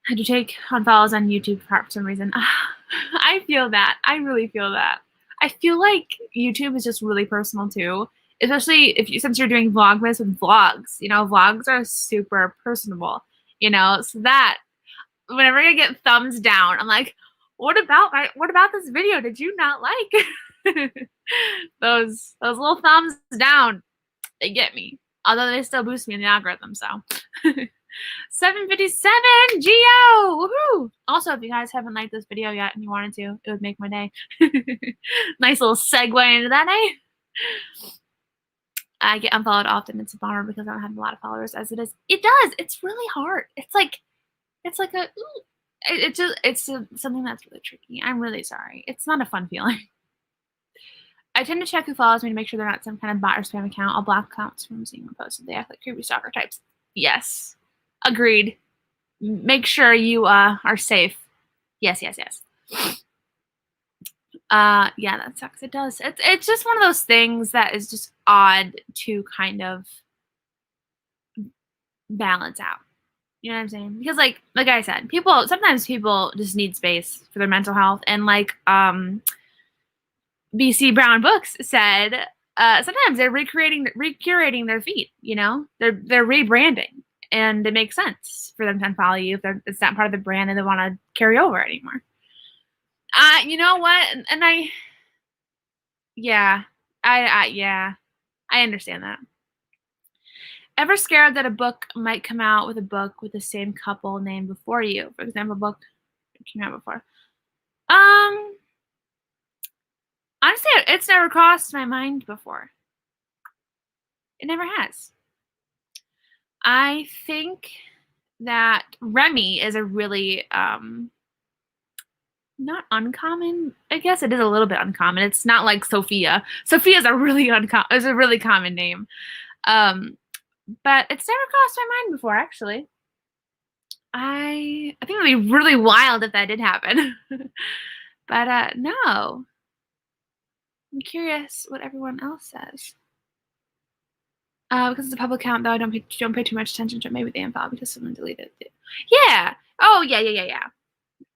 had to take unfollows on YouTube for some reason. I feel that. I really feel that. I feel like YouTube is just really personal too, especially since you're doing Vlogmas with vlogs. You know, vlogs are super personable. You know, so that whenever I get thumbs down, I'm like, what about this video? Did you not like? those little thumbs down, they get me. Although they still boost me in the algorithm, so. 757 Geo! Woohoo! Also, if you guys haven't liked this video yet and you wanted to, it would make my day. Nice little segue into that, eh? I get unfollowed often. It's a bummer because I don't have a lot of followers as it is. It does. It's really hard. It's like something that's really tricky. I'm really sorry. It's not a fun feeling. I tend to check who follows me to make sure they're not some kind of bot or spam account. I'll block accounts from seeing them posted. They act like creepy stalker types. Yes. Agreed. Make sure you are safe. Yes. Yeah, that sucks. It does. It's just one of those things that is just odd to kind of balance out. You know what I'm saying? Because like I said, sometimes people just need space for their mental health, and like BC Brown Books said, sometimes they're recurating their feed. You know, they're rebranding, and it makes sense for them to unfollow you if it's not part of the brand and they want to carry over anymore. You know what? And I understand that. Ever scared that a book might come out with a book with the same couple name before you? For example, a book came out before. Honestly, it's never crossed my mind before. It never has. I think that Remy is a really not uncommon. I guess it is a little bit uncommon. It's not like Sophia. Sophia is a really common name. But it's never crossed my mind before, actually. I think it would be really wild if that did happen. But no. I'm curious what everyone else says. Because it's a public account, though, I don't pay too much attention to it. Maybe they unfollow because someone deleted it. Yeah. Oh, yeah.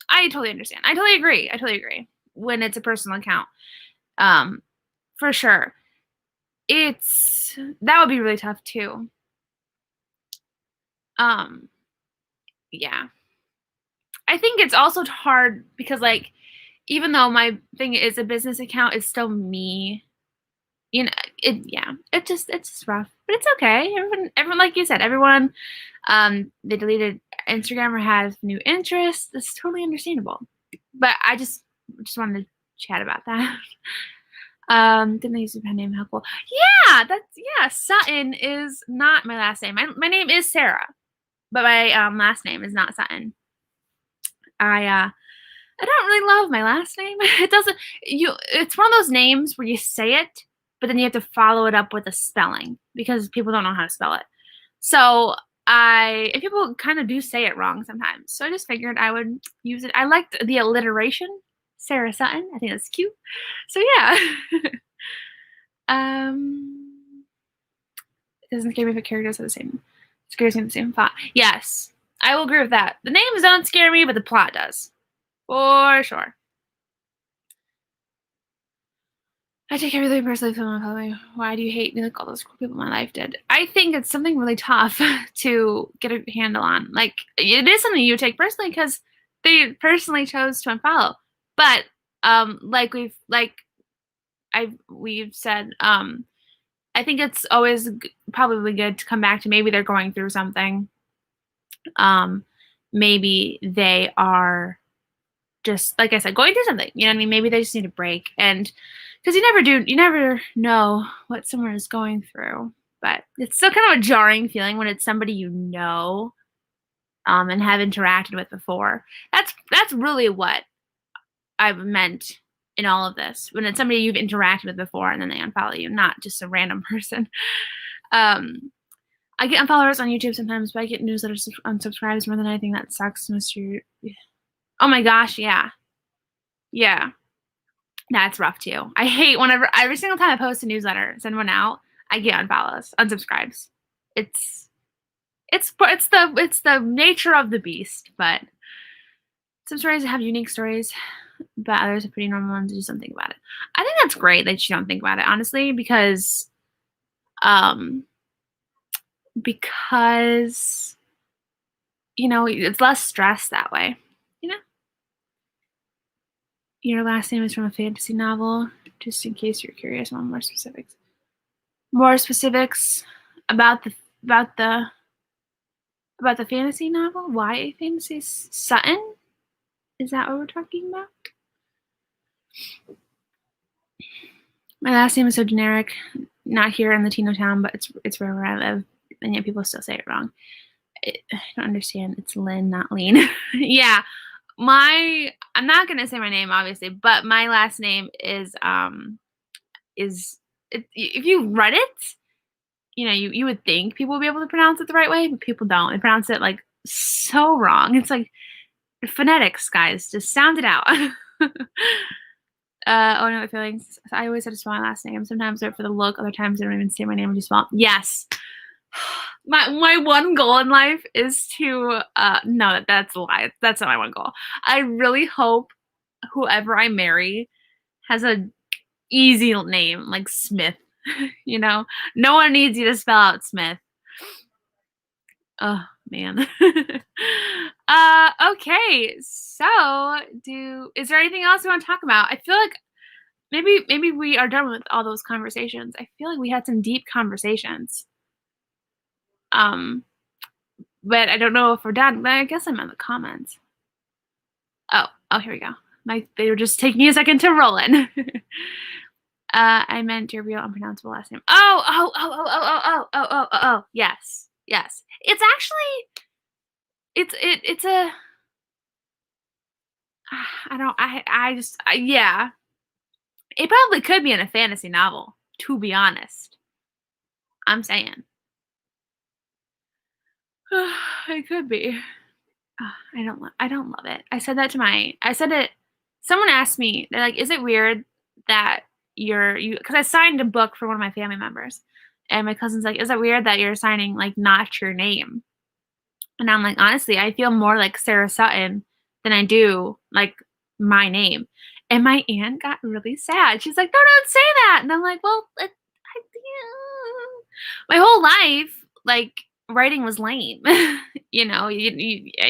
I totally understand. I totally agree. When it's a personal account, for sure. That would be really tough too. Yeah. I think it's also hard because, like, even though my thing is a business account, it's still me. You know, it's just rough, but it's okay. Everyone, like you said, everyone, they deleted Instagram or has new interests. That's totally understandable. But I just wanted to chat about that. Didn't they use the pen name? How cool. Yeah, Sutton is not my last name. My name is Sarah, but my last name is not Sutton. I don't really love my last name. It's one of those names where you say it, but then you have to follow it up with a spelling because people don't know how to spell it. So and people kind of do say it wrong sometimes. So I just figured I would use it. I liked the alliteration, Sarah Sutton. I think that's cute. So yeah. It doesn't scare me if the characters are the same. It scares me in the same font. Yes, I will agree with that. The names don't scare me, but the plot does. For sure. I take everything personally. Why do you hate me like all those cool people in my life did? I think it's something really tough to get a handle on. Like, it is something you take personally because they personally chose to unfollow. But we've said, I think it's always probably good to come back to maybe they're going through something. Maybe they are just, like I said, going through something. You know what I mean? Maybe they just need a break. And because you never know what someone is going through. But it's still kind of a jarring feeling when it's somebody you know and have interacted with before. That's really what I've meant in all of this. When it's somebody you've interacted with before and then they unfollow you, not just a random person. I get unfollowers on YouTube sometimes, but I get newsletters unsubscribes more than anything. That sucks. Oh my gosh, yeah. Yeah. That's rough too. I hate whenever every single time I post a newsletter, send one out, I get unfollows, unsubscribes. It's the nature of the beast, but some stories have unique stories, but others are pretty normal ones. Do something about it. I think that's great that you don't think about it, honestly, because you know, it's less stress that way, you know. Your last name is from a fantasy novel, just in case you're curious on more specifics. More specifics about the fantasy novel? YA fantasy? Sutton? Is that what we're talking about? My last name is so generic. Not here in Latino town, but it's wherever I live, and yet people still say it wrong. I don't understand. It's Lynn, not Lean. Yeah. I'm not gonna say my name, obviously, but my last name is if you read it, you know, you would think people would be able to pronounce it the right way, but people don't. They pronounce it like so wrong. It's like phonetics, guys. Just sound it out. Oh no, my feelings. I always had to spell my last name. Sometimes I do it for the look. Other times I don't even say my name and just spell. Yes. My one goal in life is to no, that's a lie. That's not my one goal. I really hope whoever I marry has a easy name like Smith. You know, no one needs you to spell out Smith. Oh man. Okay. So, is there anything else you want to talk about? I feel like maybe we are done with all those conversations. I feel like we had some deep conversations. But I don't know if we're done. But I guess I'm in the comments. Oh, here we go. They were just taking a second to roll in. I meant your real unpronounceable last name. Oh. Yes. It's actually, it's a, yeah. It probably could be in a fantasy novel, to be honest. I'm saying. It could be. I don't love it. I said it, someone asked me, they're like, is it weird that because I signed a book for one of my family members, and my cousin's like, is it weird that you're signing like not your name? And I'm like, honestly, I feel more like Sarah Sutton than I do like my name. And my aunt got really sad. She's like, no, don't say that. And I'm like, well, my whole life, like, writing was lame. You know,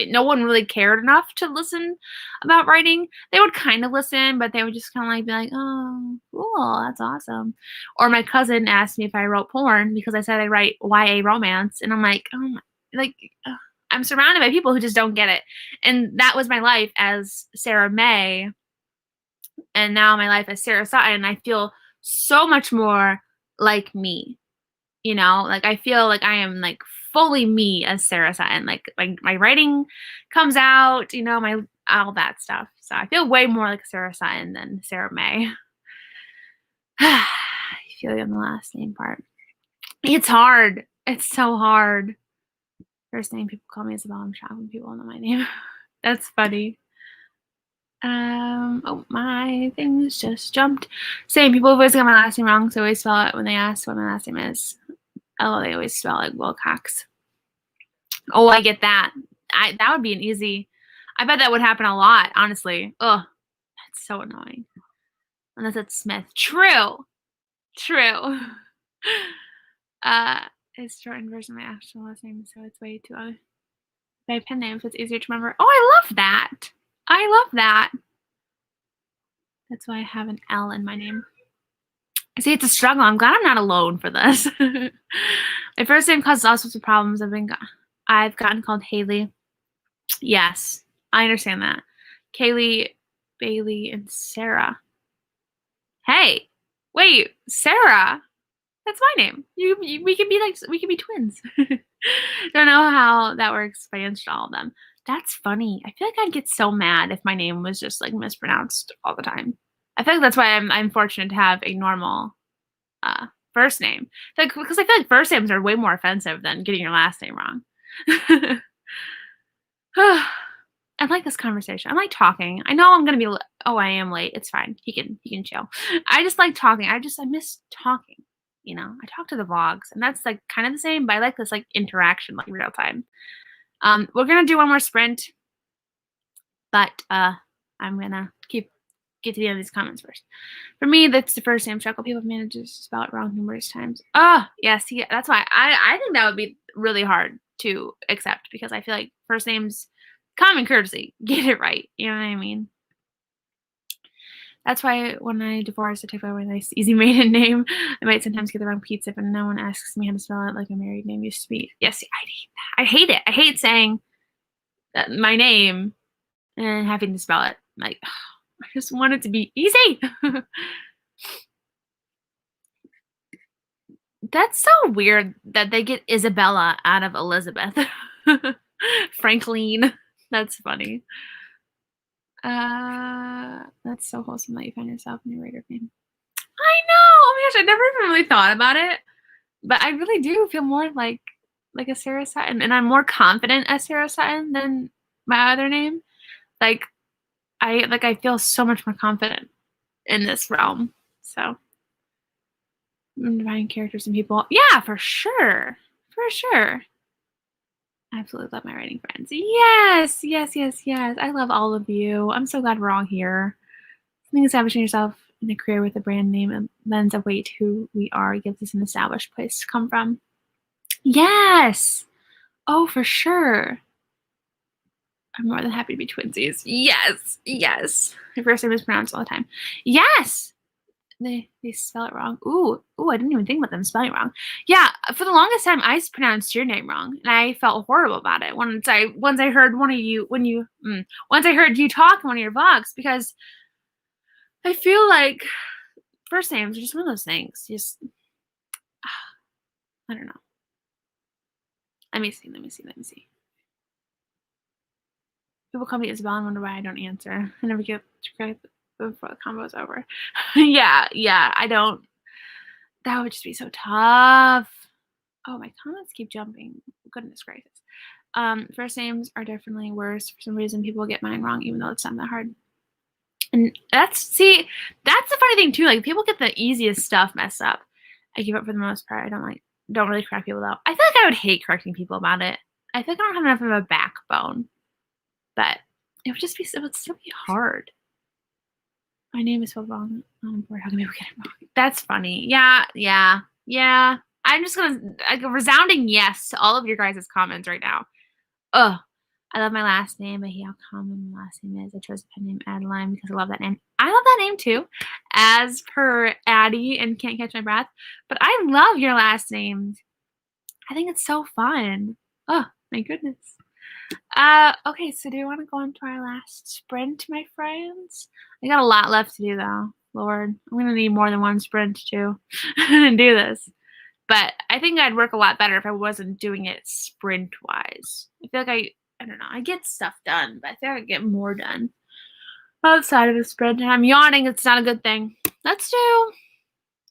no one really cared enough to listen about writing. They would kind of listen, but they would just kind of like be like, oh, cool, that's awesome. Or my cousin asked me if I wrote porn because I said I write YA romance, and I'm like, oh my, like, I'm surrounded by people who just don't get it. And that was my life as Sarah May, and now my life as Sarah Sutton. I feel so much more like me. You know, like I feel like I am like fully me as Sarah Sutton. Like my writing comes out, you know, all that stuff. So I feel way more like Sarah Sutton than Sarah May. I feel you on the last name part. It's hard. It's so hard. First name people call me Isabel. I'm shocked when people know my name. That's funny. Oh, my things just jumped. Same, people always get my last name wrong, so I always spell it when they ask what my last name is. Oh, they always spell it Wilcox. Oh, I get that. That would be an easy. I bet that would happen a lot, honestly. Ugh, that's so annoying. Unless it's Smith. True. It's shortened version of my actual last name, so it's way too long. My pen name, so it's easier to remember. Oh, I love that. That's why I have an L in my name. See, it's a struggle. I'm glad I'm not alone for this. My first name causes all sorts of problems. I've gotten called Haley. Yes, I understand that. Kaylee, Bailey, and Sarah. Hey, wait, Sarah. That's my name. We can be twins. Don't know how that works if I answered all of them. That's funny. I feel like I'd get so mad if my name was just like mispronounced all the time. I feel like that's why I'm fortunate to have a normal first name. Because I feel like first names are way more offensive than getting your last name wrong. I like this conversation. I like talking. I know I'm gonna be. Oh, I am late. It's fine. He can chill. I just like talking. I miss talking. You know, I talk to the vlogs, and that's like kind of the same. But I like this like interaction, like real time. We're gonna do one more sprint, but I'm gonna get to the end of these comments first. For me, that's the first name struggle. People have managed to spell it wrong numerous times. Oh, yes, yeah, that's why I think that would be really hard to accept because I feel like first names, common courtesy, get it right. You know what I mean? That's why when I divorced, I took my nice, easy maiden name. I might sometimes get the wrong pizza, but no one asks me how to spell it like a married name used to be. Yes, I hate it. I hate saying my name and having to spell it. Like, I just want it to be easy. That's so weird that they get Isabella out of Elizabeth. Franklin. That's funny. That's so wholesome that you find yourself in your writer name. I know. Oh my gosh, I never even really thought about it. But I really do feel more like a Sarah Sutton. And I'm more confident as Sarah Sutton than my other name. I feel so much more confident in this realm. So defining characters and people. Yeah, for sure. For sure. I absolutely love my writing friends. Yes, yes, yes, yes. I love all of you. I'm so glad we're all here. I think establishing yourself in a career with a brand name and lends a weight to who we are, gives us an established place to come from. Yes. Oh, for sure. I'm more than happy to be twinsies. Yes, yes. My first name is pronounced all the time. Yes. They spell it wrong. Ooh, I didn't even think about them spelling it wrong. Yeah, for the longest time, I pronounced your name wrong, and I felt horrible about it once I heard once I heard you talk in one of your vlogs, because I feel like first names are just one of those things. Just I don't know. Let me see. People call me Isabel and wonder why I don't answer. I never get to credit before the combo's over. yeah, I don't. That would just be so tough. Oh, my comments keep jumping. Goodness gracious. First names are definitely worse. For some reason, people get mine wrong, even though it's not that hard. And that's the funny thing too. Like, people get the easiest stuff messed up. I give up for the most part. I don't really correct people out. I feel like I would hate correcting people about it. I feel like I don't have enough of a backbone. But it would still be hard. My name is spelled wrong. How can people get it wrong? That's funny. Yeah. I'm just gonna a resounding yes to all of your guys' comments right now. Ugh. I love my last name. I hate how common my last name is. I chose the pen name Adeline because I love that name. I love that name too, as per Addie and Can't Catch My Breath. But I love your last name. I think it's so fun. Oh my goodness. Okay, so do you want to go into our last sprint, my friends? I got a lot left to do though. Lord, I'm gonna need more than one sprint to do this. But I think I'd work a lot better if I wasn't doing it sprint-wise. I feel like I don't know, I get stuff done, but I think I get more done outside of the sprint. And I'm yawning, it's not a good thing. Do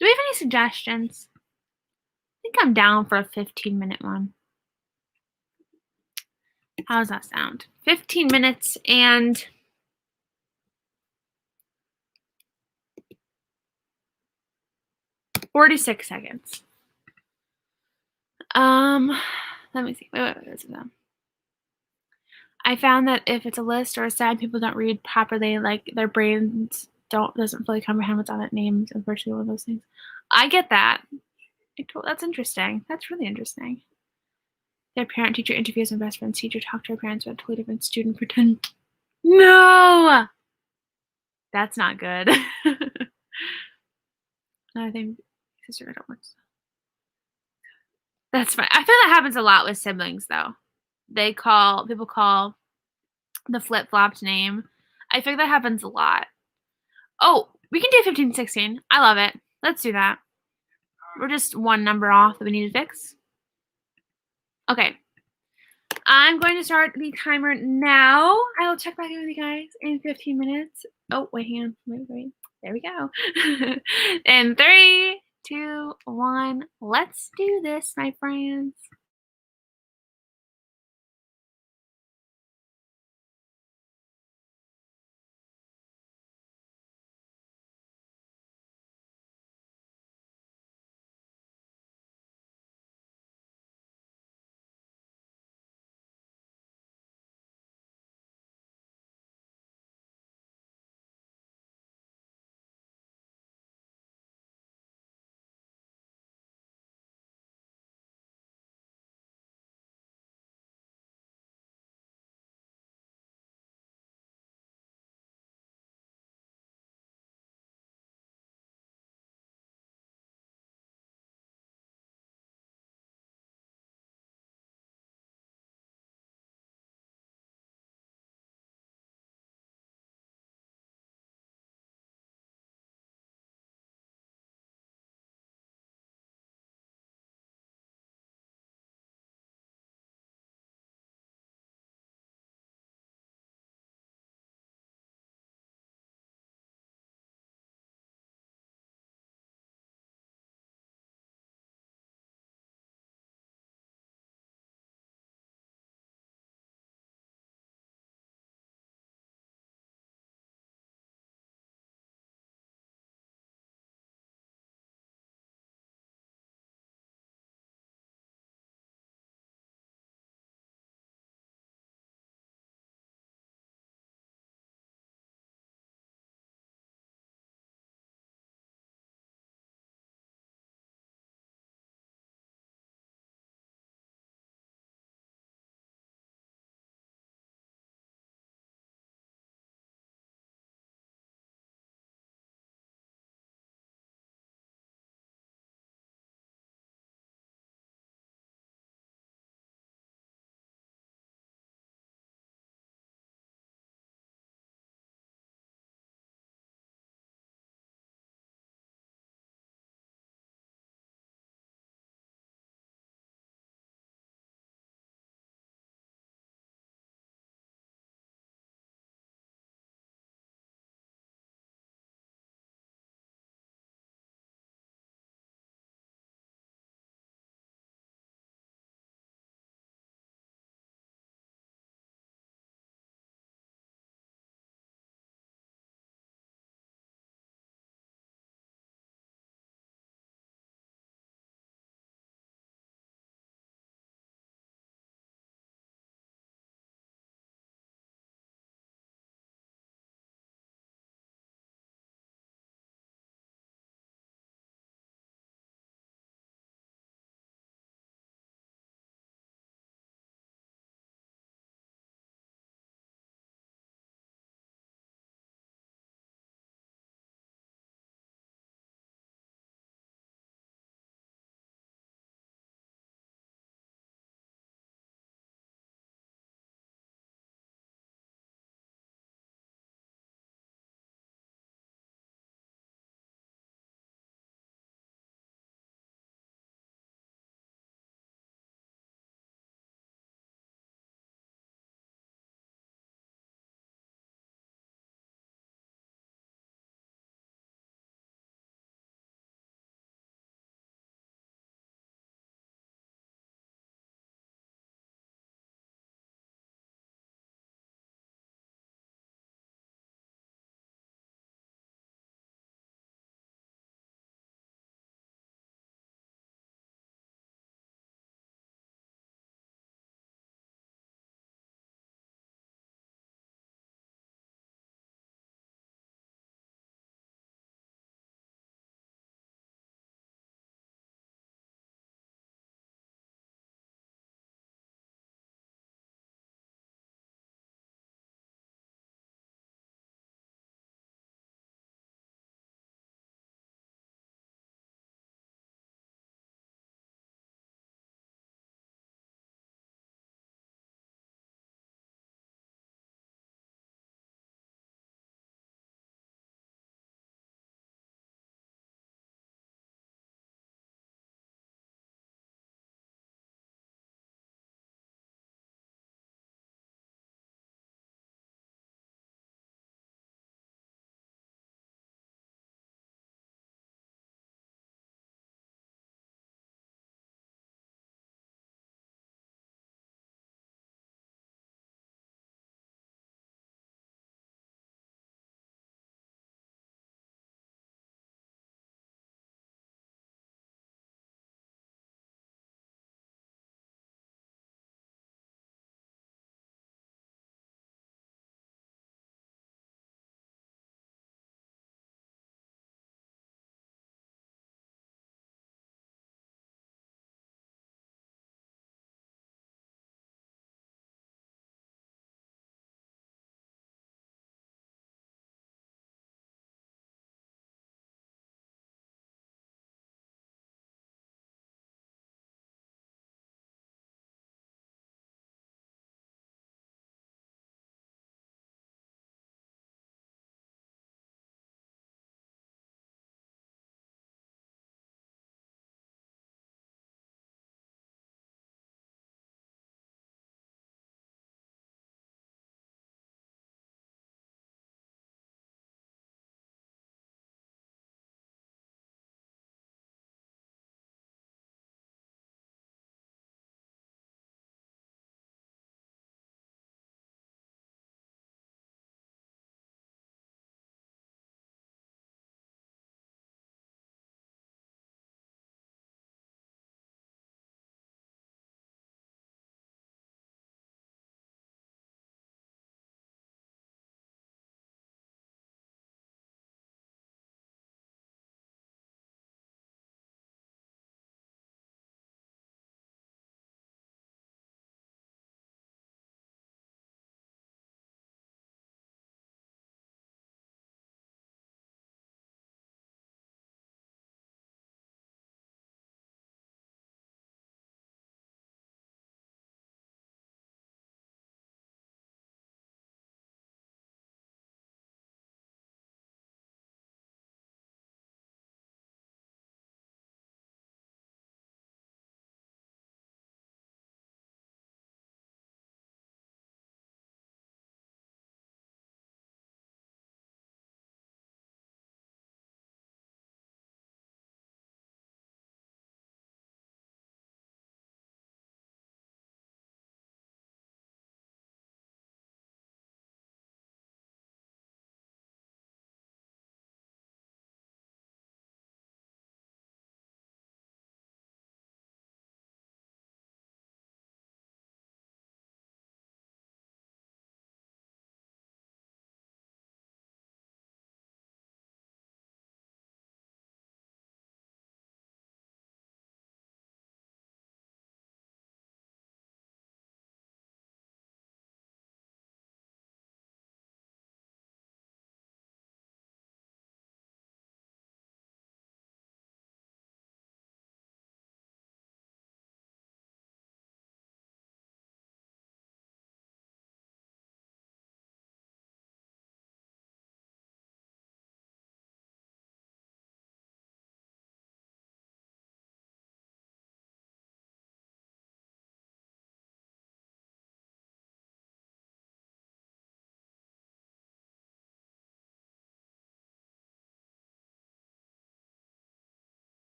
we have any suggestions? I think I'm down for a 15-minute one. How does that sound? 15 minutes and 46 seconds. Let me see. Wait. I found that if it's a list or a side people don't read properly, like their brains doesn't fully comprehend what's on it names, unfortunately, one of those things. I get that. That's interesting. That's really interesting. Their parent-teacher interviews and best friend's teacher talk to her parents about a totally different student pretend. No! That's not good. I think sister I don't want to. That's fine. I feel that happens a lot with siblings though. People call the flip-flopped name. I think that happens a lot. Oh, we can do 15, 16. I love it. Let's do that. We're just one number off that we need to fix. Okay. I'm going to start the timer now. I will check back in with you guys in 15 minutes. Oh, wait, hang on. Wait. There we go. In 3, 2, 1. Let's do this, my friends.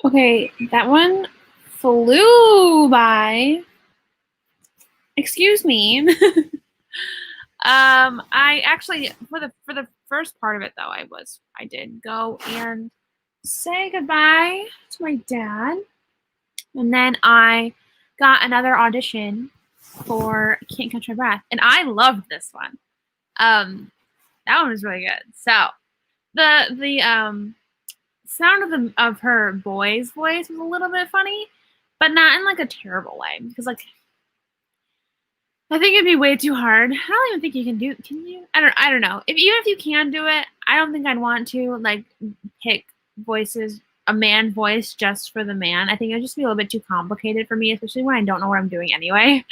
Okay, that one flew by. Excuse me. I actually for the first part of it though, I did go and say goodbye to my dad, and then I got another audition for Can't Catch My Breath, and I loved this one. That one was really good. So the sound of her boy's voice was a little bit funny, but not in like a terrible way, because like I think it'd be way too hard. I don't even think you can do. Can you? I don't know. Even if you can do it, I don't think I'd want to like pick voices, a man voice just for the man. I think it'd just be a little bit too complicated for me, especially when I don't know what I'm doing anyway.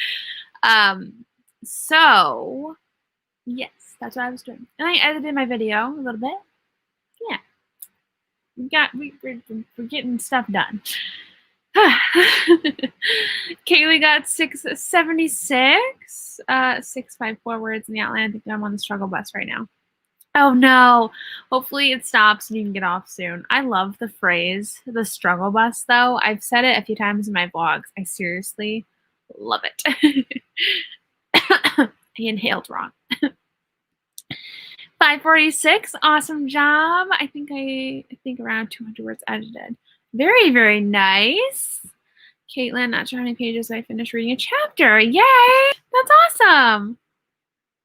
So yes, that's what I was doing, and I edited my video a little bit. Yeah, we're getting stuff done. Kaylee got 676, 654 words in the outline. I think I'm on the struggle bus right now. Oh no, hopefully it stops and you can get off soon. I love the phrase, the struggle bus though. I've said it a few times in my vlogs. I seriously love it. I inhaled wrong. 546, awesome job. I think around 200 words edited. Very, very nice. Caitlin, not sure how many pages I finished reading a chapter. Yay! That's awesome.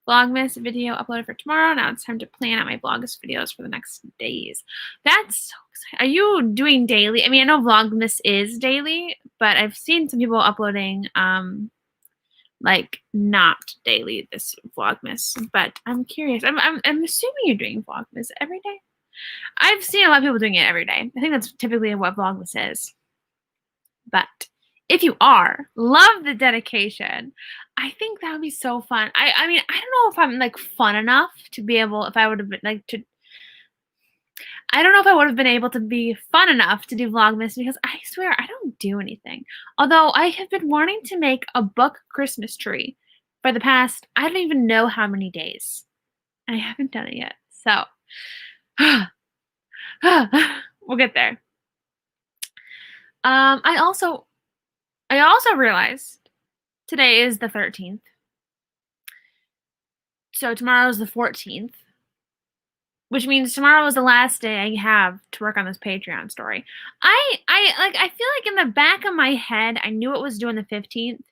Vlogmas video uploaded for tomorrow. Now it's time to plan out my Vlogmas videos for the next days. That's so exciting. Are you doing daily? I mean, I know Vlogmas is daily, but I've seen some people uploading like not daily this Vlogmas. But I'm curious. I'm assuming you're doing Vlogmas every day. I've seen a lot of people doing it every day. I think that's typically what Vlogmas is. But if you are, love the dedication. I think that would be so fun. I mean, I don't know if I'm like fun enough to be able, if I would have been like to, I don't know if I would have been able to be fun enough to do Vlogmas, because I swear I don't do anything. Although I have been wanting to make a book Christmas tree for the past, I don't even know how many days. And I haven't done it yet. So we'll get there. I also realized today is the 13th. So tomorrow is the 14th, which means tomorrow is the last day I have to work on this Patreon story. I feel like in the back of my head, I knew it was due on the 15th.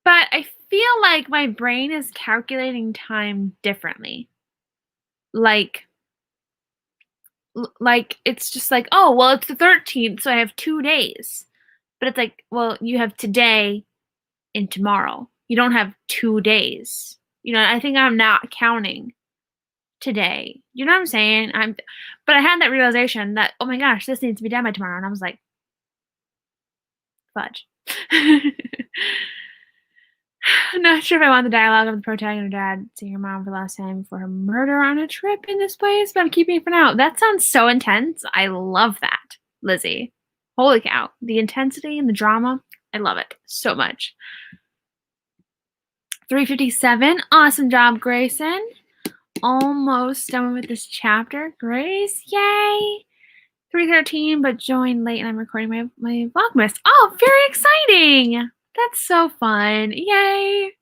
But I feel like my brain is calculating time differently. Like it's just like, oh, well, it's the 13th, so I have 2 days. But it's like, well, you have today and tomorrow. You don't have 2 days. You know, I think I'm not counting today. You know what I'm saying? But I had that realization that, oh my gosh, this needs to be done by tomorrow. And I was like, fudge. I'm not sure if I want the dialogue of the protagonist dad seeing her mom for the last time before her murder on a trip in this place, but I'm keeping it for now. That sounds so intense. I love that, Lizzie. Holy cow. The intensity and the drama, I love it so much. 357. Awesome job, Grayson. Almost done with this chapter. Grace, yay. 313, but joined late and I'm recording my Vlogmas. Oh, very exciting. That's so fun. Yay.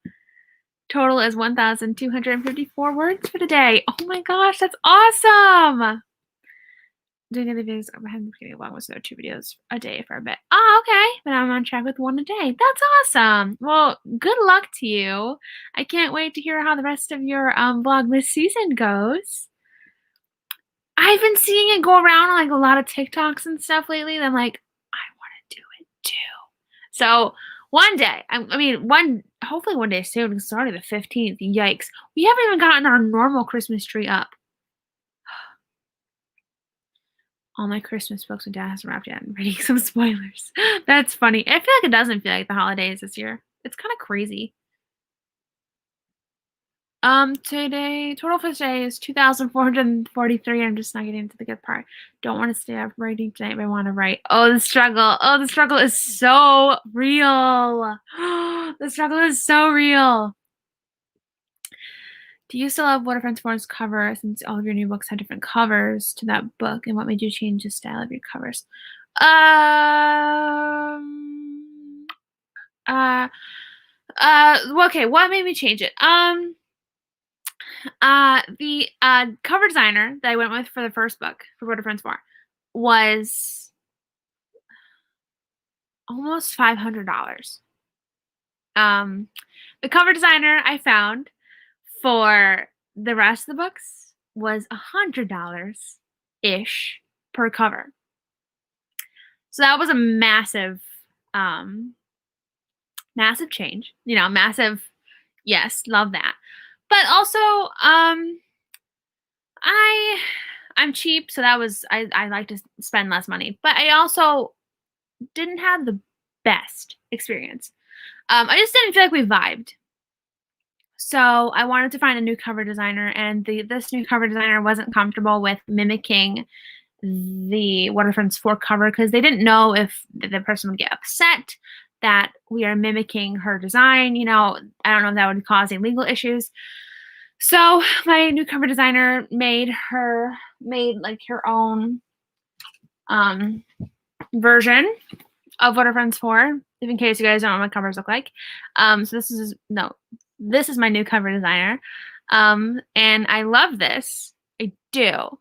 Total is 1,254 words for the day. Oh my gosh, that's awesome. Doing other videos, I haven't been getting Vlogmas, so 2 videos a day for a bit. Oh, okay. But I'm on track with 1 a day. That's awesome. Well, good luck to you. I can't wait to hear how the rest of your Vlogmas season goes. I've been seeing it go around on like a lot of TikToks and stuff lately. And I'm like, I want to do it too. So one day, hopefully one day soon, because it's already the 15th. Yikes. We haven't even gotten our normal Christmas tree up. All my Christmas books with Dad hasn't wrapped yet. I'm reading some spoilers. That's funny. I feel like it doesn't feel like the holidays this year. It's kind of crazy. Today, total for today is 2,443. I'm just not getting into the good part. Don't want to stay up writing tonight, but I want to write. Oh, the struggle. Oh, the struggle is so real. The struggle is so real. Do you still love Waterfront Forest cover since all of your new books have different covers to that book? And what made you change the style of your covers? Okay, what made me change it? The cover designer that I went with for the first book, for Waterfront Forest, was almost $500. The cover designer I found for the rest of the books was $100-ish per cover. So that was a massive, massive change. You know, massive. Yes, love that. But also, I'm cheap, so that was I like to spend less money. But I also didn't have the best experience. I just didn't feel like we vibed. So I wanted to find a new cover designer, and this new cover designer wasn't comfortable with mimicking the Waterfronts 4 cover because they didn't know if the person would get upset that we are mimicking her design. You know, I don't know if that would cause any legal issues. So my new cover designer made like her own version of Waterfronts 4, in case you guys don't know what covers look like. So this is my new cover designer. And I love this. I do.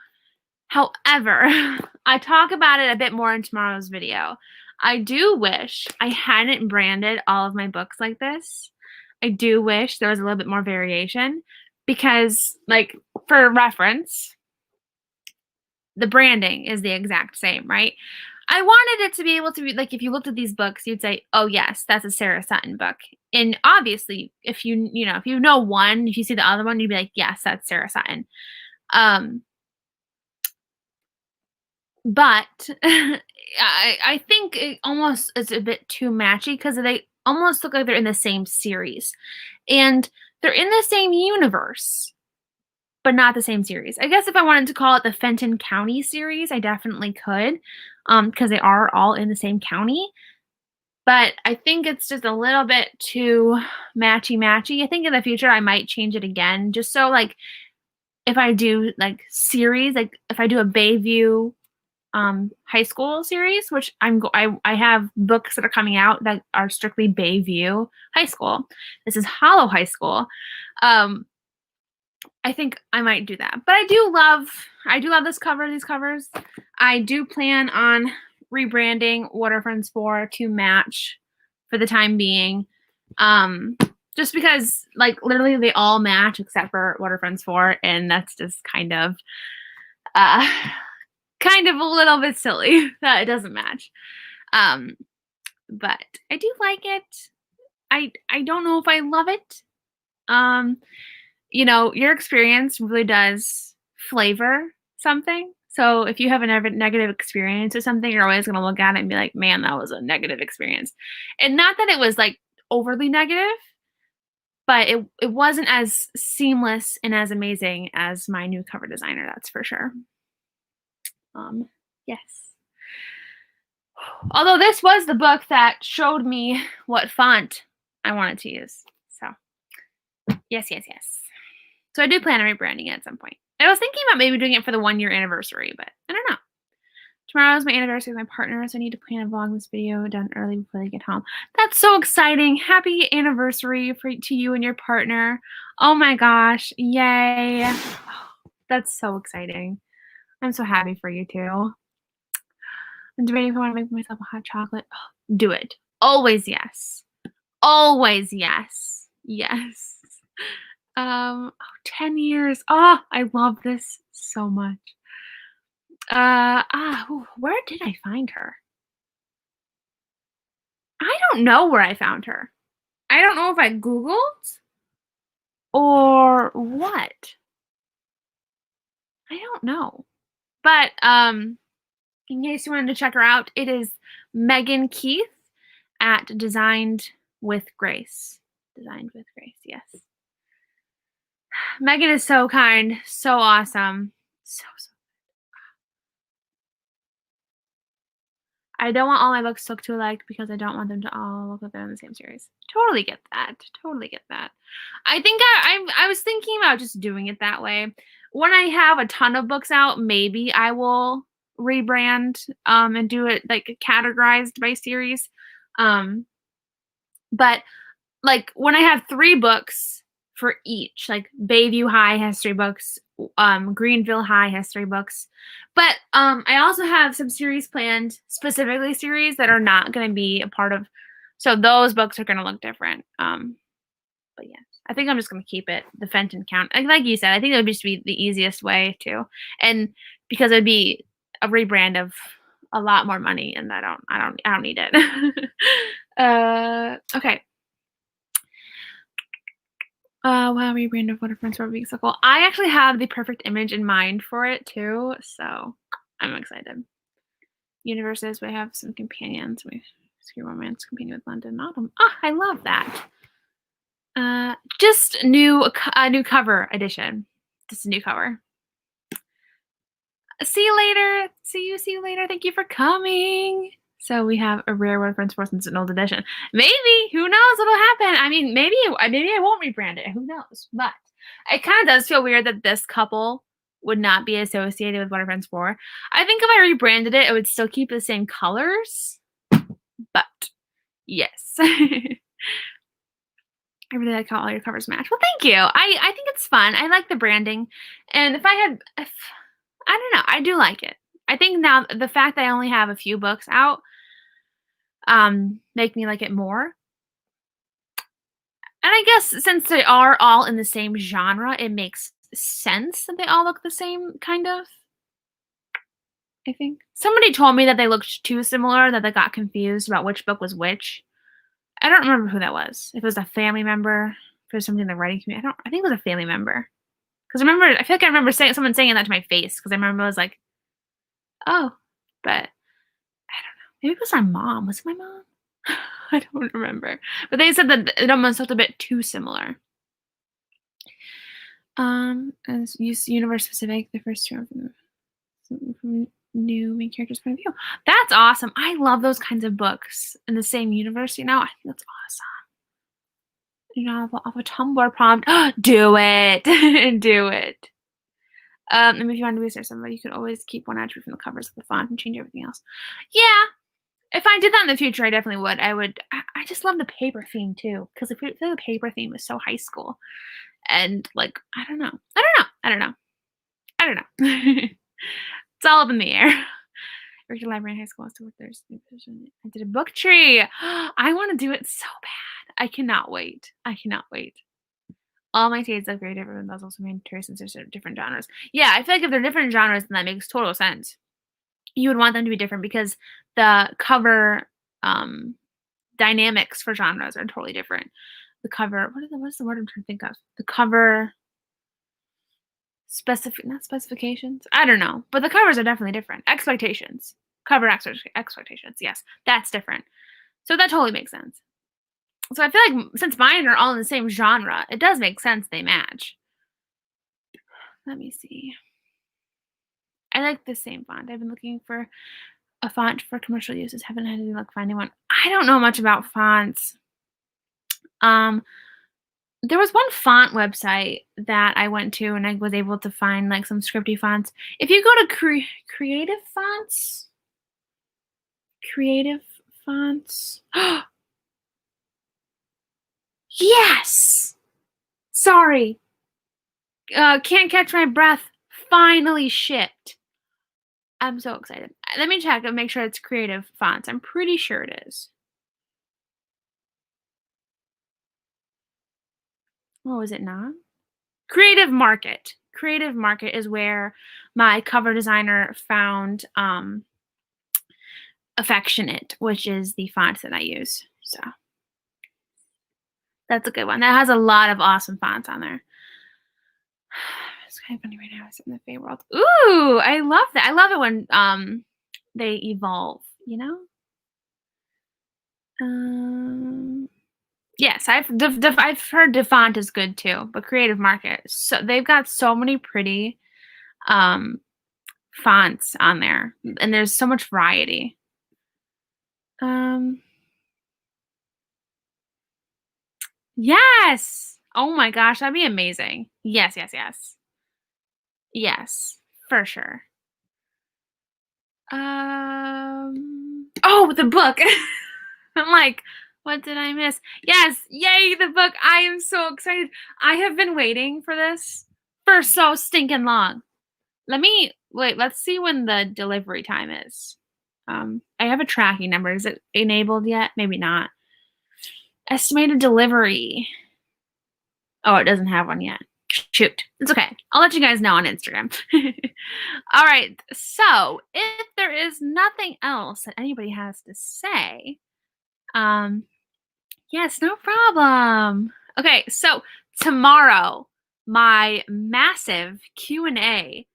However, I talk about it a bit more in tomorrow's video. I do wish I hadn't branded all of my books like this. I do wish there was a little bit more variation because, like, for reference, the branding is the exact same, right? I wanted it to be able to be, like, if you looked at these books, you'd say, oh, yes, that's a Sarah Sutton book. And obviously, if you know one, if you see the other one, you'd be like, yes, that's Sarah Sutton. But I think it almost is a bit too matchy because they almost look like they're in the same series. And they're in the same universe, but not the same series. I guess if I wanted to call it the Fenton County series, I definitely could, because they are all in the same county. But I think it's just a little bit too matchy-matchy. I think in the future I might change it again, just so, like, if I do, like, series, like, if I do a Bayview high school series, which I have books that are coming out that are strictly Bayview High School. This is Hollow High School. I think I might do that. But I do love these covers. I do plan on rebranding Waterfronts 4 to match for the time being. Just because, like, literally they all match except for Waterfronts 4, and that's just kind of a little bit silly that it doesn't match. But I do like it. I don't know if I love it. You know, your experience really does flavor something. So if you have a negative experience with something, you're always going to look at it and be like, man, that was a negative experience. And not that it was, like, overly negative, but it wasn't as seamless and as amazing as my new cover designer, that's for sure. Yes. Although this was the book that showed me what font I wanted to use. So, yes. So I do plan on rebranding it at some point. I was thinking about maybe doing it for the 1-year anniversary, but I don't know. Tomorrow is my anniversary with my partner, so I need to plan a vlogmas video done early before they get home. That's so exciting. Happy anniversary to you and your partner. Oh my gosh. Yay. That's so exciting. I'm so happy for you too. I'm debating if I want to make myself a hot chocolate. Oh, do it. Always yes. Always yes. Yes. 10 years. Oh, I love this so much. Where did I find her? I don't know where I found her. I don't know if I Googled or what. I don't know. But, in case you wanted to check her out, it is Megan Keith at Designed with Grace. Designed with Grace, yes. Megan is so kind, so awesome. So I don't want all my books to look too alike because I don't want them to all look like they're in the same series. Totally get that. Totally get that. I think I was thinking about just doing it that way. When I have a ton of books out, maybe I will rebrand and do it like categorized by series. But like when I have 3 books for each, like Bayview High has 3 books, Greenville High has 3 books. But I also have some series planned, specifically series that are not going to be a part of, so those books are going to look different. But yeah, I think I'm just going to keep it the Fenton count. Like you said, I think it would just be the easiest way too, and because it would be a rebrand of a lot more money, and I don't need it. Okay. Wow, rebrand of Waterfronts for being so cool. I actually have the perfect image in mind for it too, so I'm excited. Universes, we have some companions. We see romance companion with London Autumn. Ah, I love that. Just a new cover edition. Just a new cover. See you later. See you later. Thank you for coming. So we have a rare Waterfronts Forces an old edition. Maybe, who knows what'll happen? I mean, maybe I won't rebrand it. Who knows? But it kind of does feel weird that this couple would not be associated with Waterfronts 4. I think if I rebranded it, it would still keep the same colors. But yes. I really like how all your covers match. Well, thank you. I think it's fun. I like the branding. And I don't know, I do like it. I think now the fact that I only have a few books out make me like it more. And I guess since they are all in the same genre, it makes sense that they all look the same, kind of. I think. Somebody told me that they looked too similar, that they got confused about which book was which. I don't remember who that was. If it was a family member, if it was something in the writing community. I think it was a family member. Because I feel like I remember someone saying that to my face, because I remember I was like, oh, but I don't know. Maybe it was my mom. Was it my mom? I don't remember. But they said that it almost looked a bit too similar. As universe specific, the first 2 from new main character's point of view. That's awesome. I love those kinds of books in the same universe, you know? I think that's awesome. You know, off a Tumblr prompt. Do it. Do it. And if you want to research somebody, you could always keep one attribute from the covers of the font and change everything else. Yeah. If I did that in the future, I definitely would. I just love the paper theme too, because I feel like the paper theme was so high school. And like, I don't know. It's all up in the air. I worked at library in high school. I still work there. I did a book tree. I want to do it so bad. I cannot wait. All my tastes are very different, but those also mean interests since there's different genres. Yeah, I feel like if they're different genres, then that makes total sense. You would want them to be different because the cover dynamics for genres are totally different. The cover, what is the word I'm trying to think of? The cover not specifications. I don't know, but the covers are definitely different. Expectations, cover expectations. Yes, that's different. So that totally makes sense. So I feel like since mine are all in the same genre, it does make sense they match. Let me see. I like the same font. I've been looking for a font for commercial uses. Haven't had any luck finding one. I don't know much about fonts. There was one font website that I went to and I was able to find like some scripty fonts. If you go to creative fonts. Yes! Sorry. Can't catch my breath. Finally shipped. I'm so excited. Let me check and make sure it's creative fonts. I'm pretty sure it is. Oh, is it not? Creative Market. Creative Market is where my cover designer found Affectionate, which is the font that I use. So that's a good one. That has a lot of awesome fonts on there. It's kind of funny right now. It's in the Fae world. Ooh, I love that. I love it when they evolve, you know? Yes, I've heard DeFont is good too, but Creative Market. So they've got so many pretty fonts on there, and there's so much variety. Yes. Oh my gosh, that'd be amazing. Yes, yes, yes. Yes, for sure. Oh, the book. I'm like, what did I miss? Yes, yay, the book. I am so excited. I have been waiting for this for so stinking long. Let's see when the delivery time is. I have a tracking number. Is it enabled yet? Maybe not. Estimated delivery. Oh, it doesn't have one yet. Shoot. It's okay. I'll let you guys know on Instagram. All right. So if there is nothing else that anybody has to say, yes, no problem. Okay. So tomorrow, my massive Q&A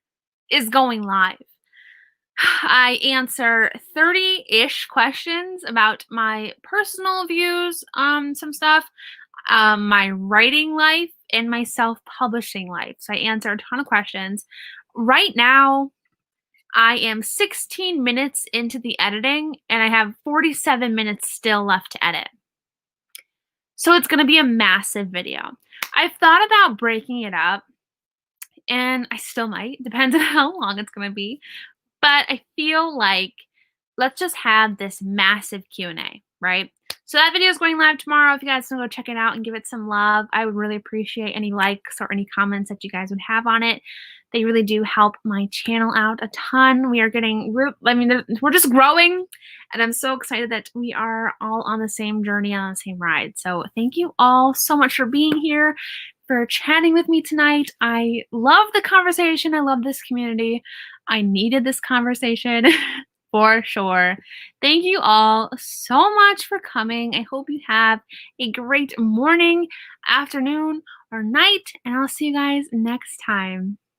is going live. I answer 30-ish questions about my personal views on some stuff, my writing life, and my self-publishing life. So I answer a ton of questions. Right now, I am 16 minutes into the editing, and I have 47 minutes still left to edit. So it's going to be a massive video. I've thought about breaking it up, and I still might. Depends on how long it's going to be. But I feel like let's just have this massive Q&A, right? So that video is going live tomorrow. If you guys want to go check it out and give it some love, I would really appreciate any likes or any comments that you guys would have on it. They really do help my channel out a ton. We're just growing, and I'm so excited that we are all on the same journey, on the same ride. So thank you all so much for being here, for chatting with me tonight. I love the conversation. I love this community. I needed this conversation for sure. Thank you all so much for coming. I hope you have a great morning, afternoon, or night, and I'll see you guys next time.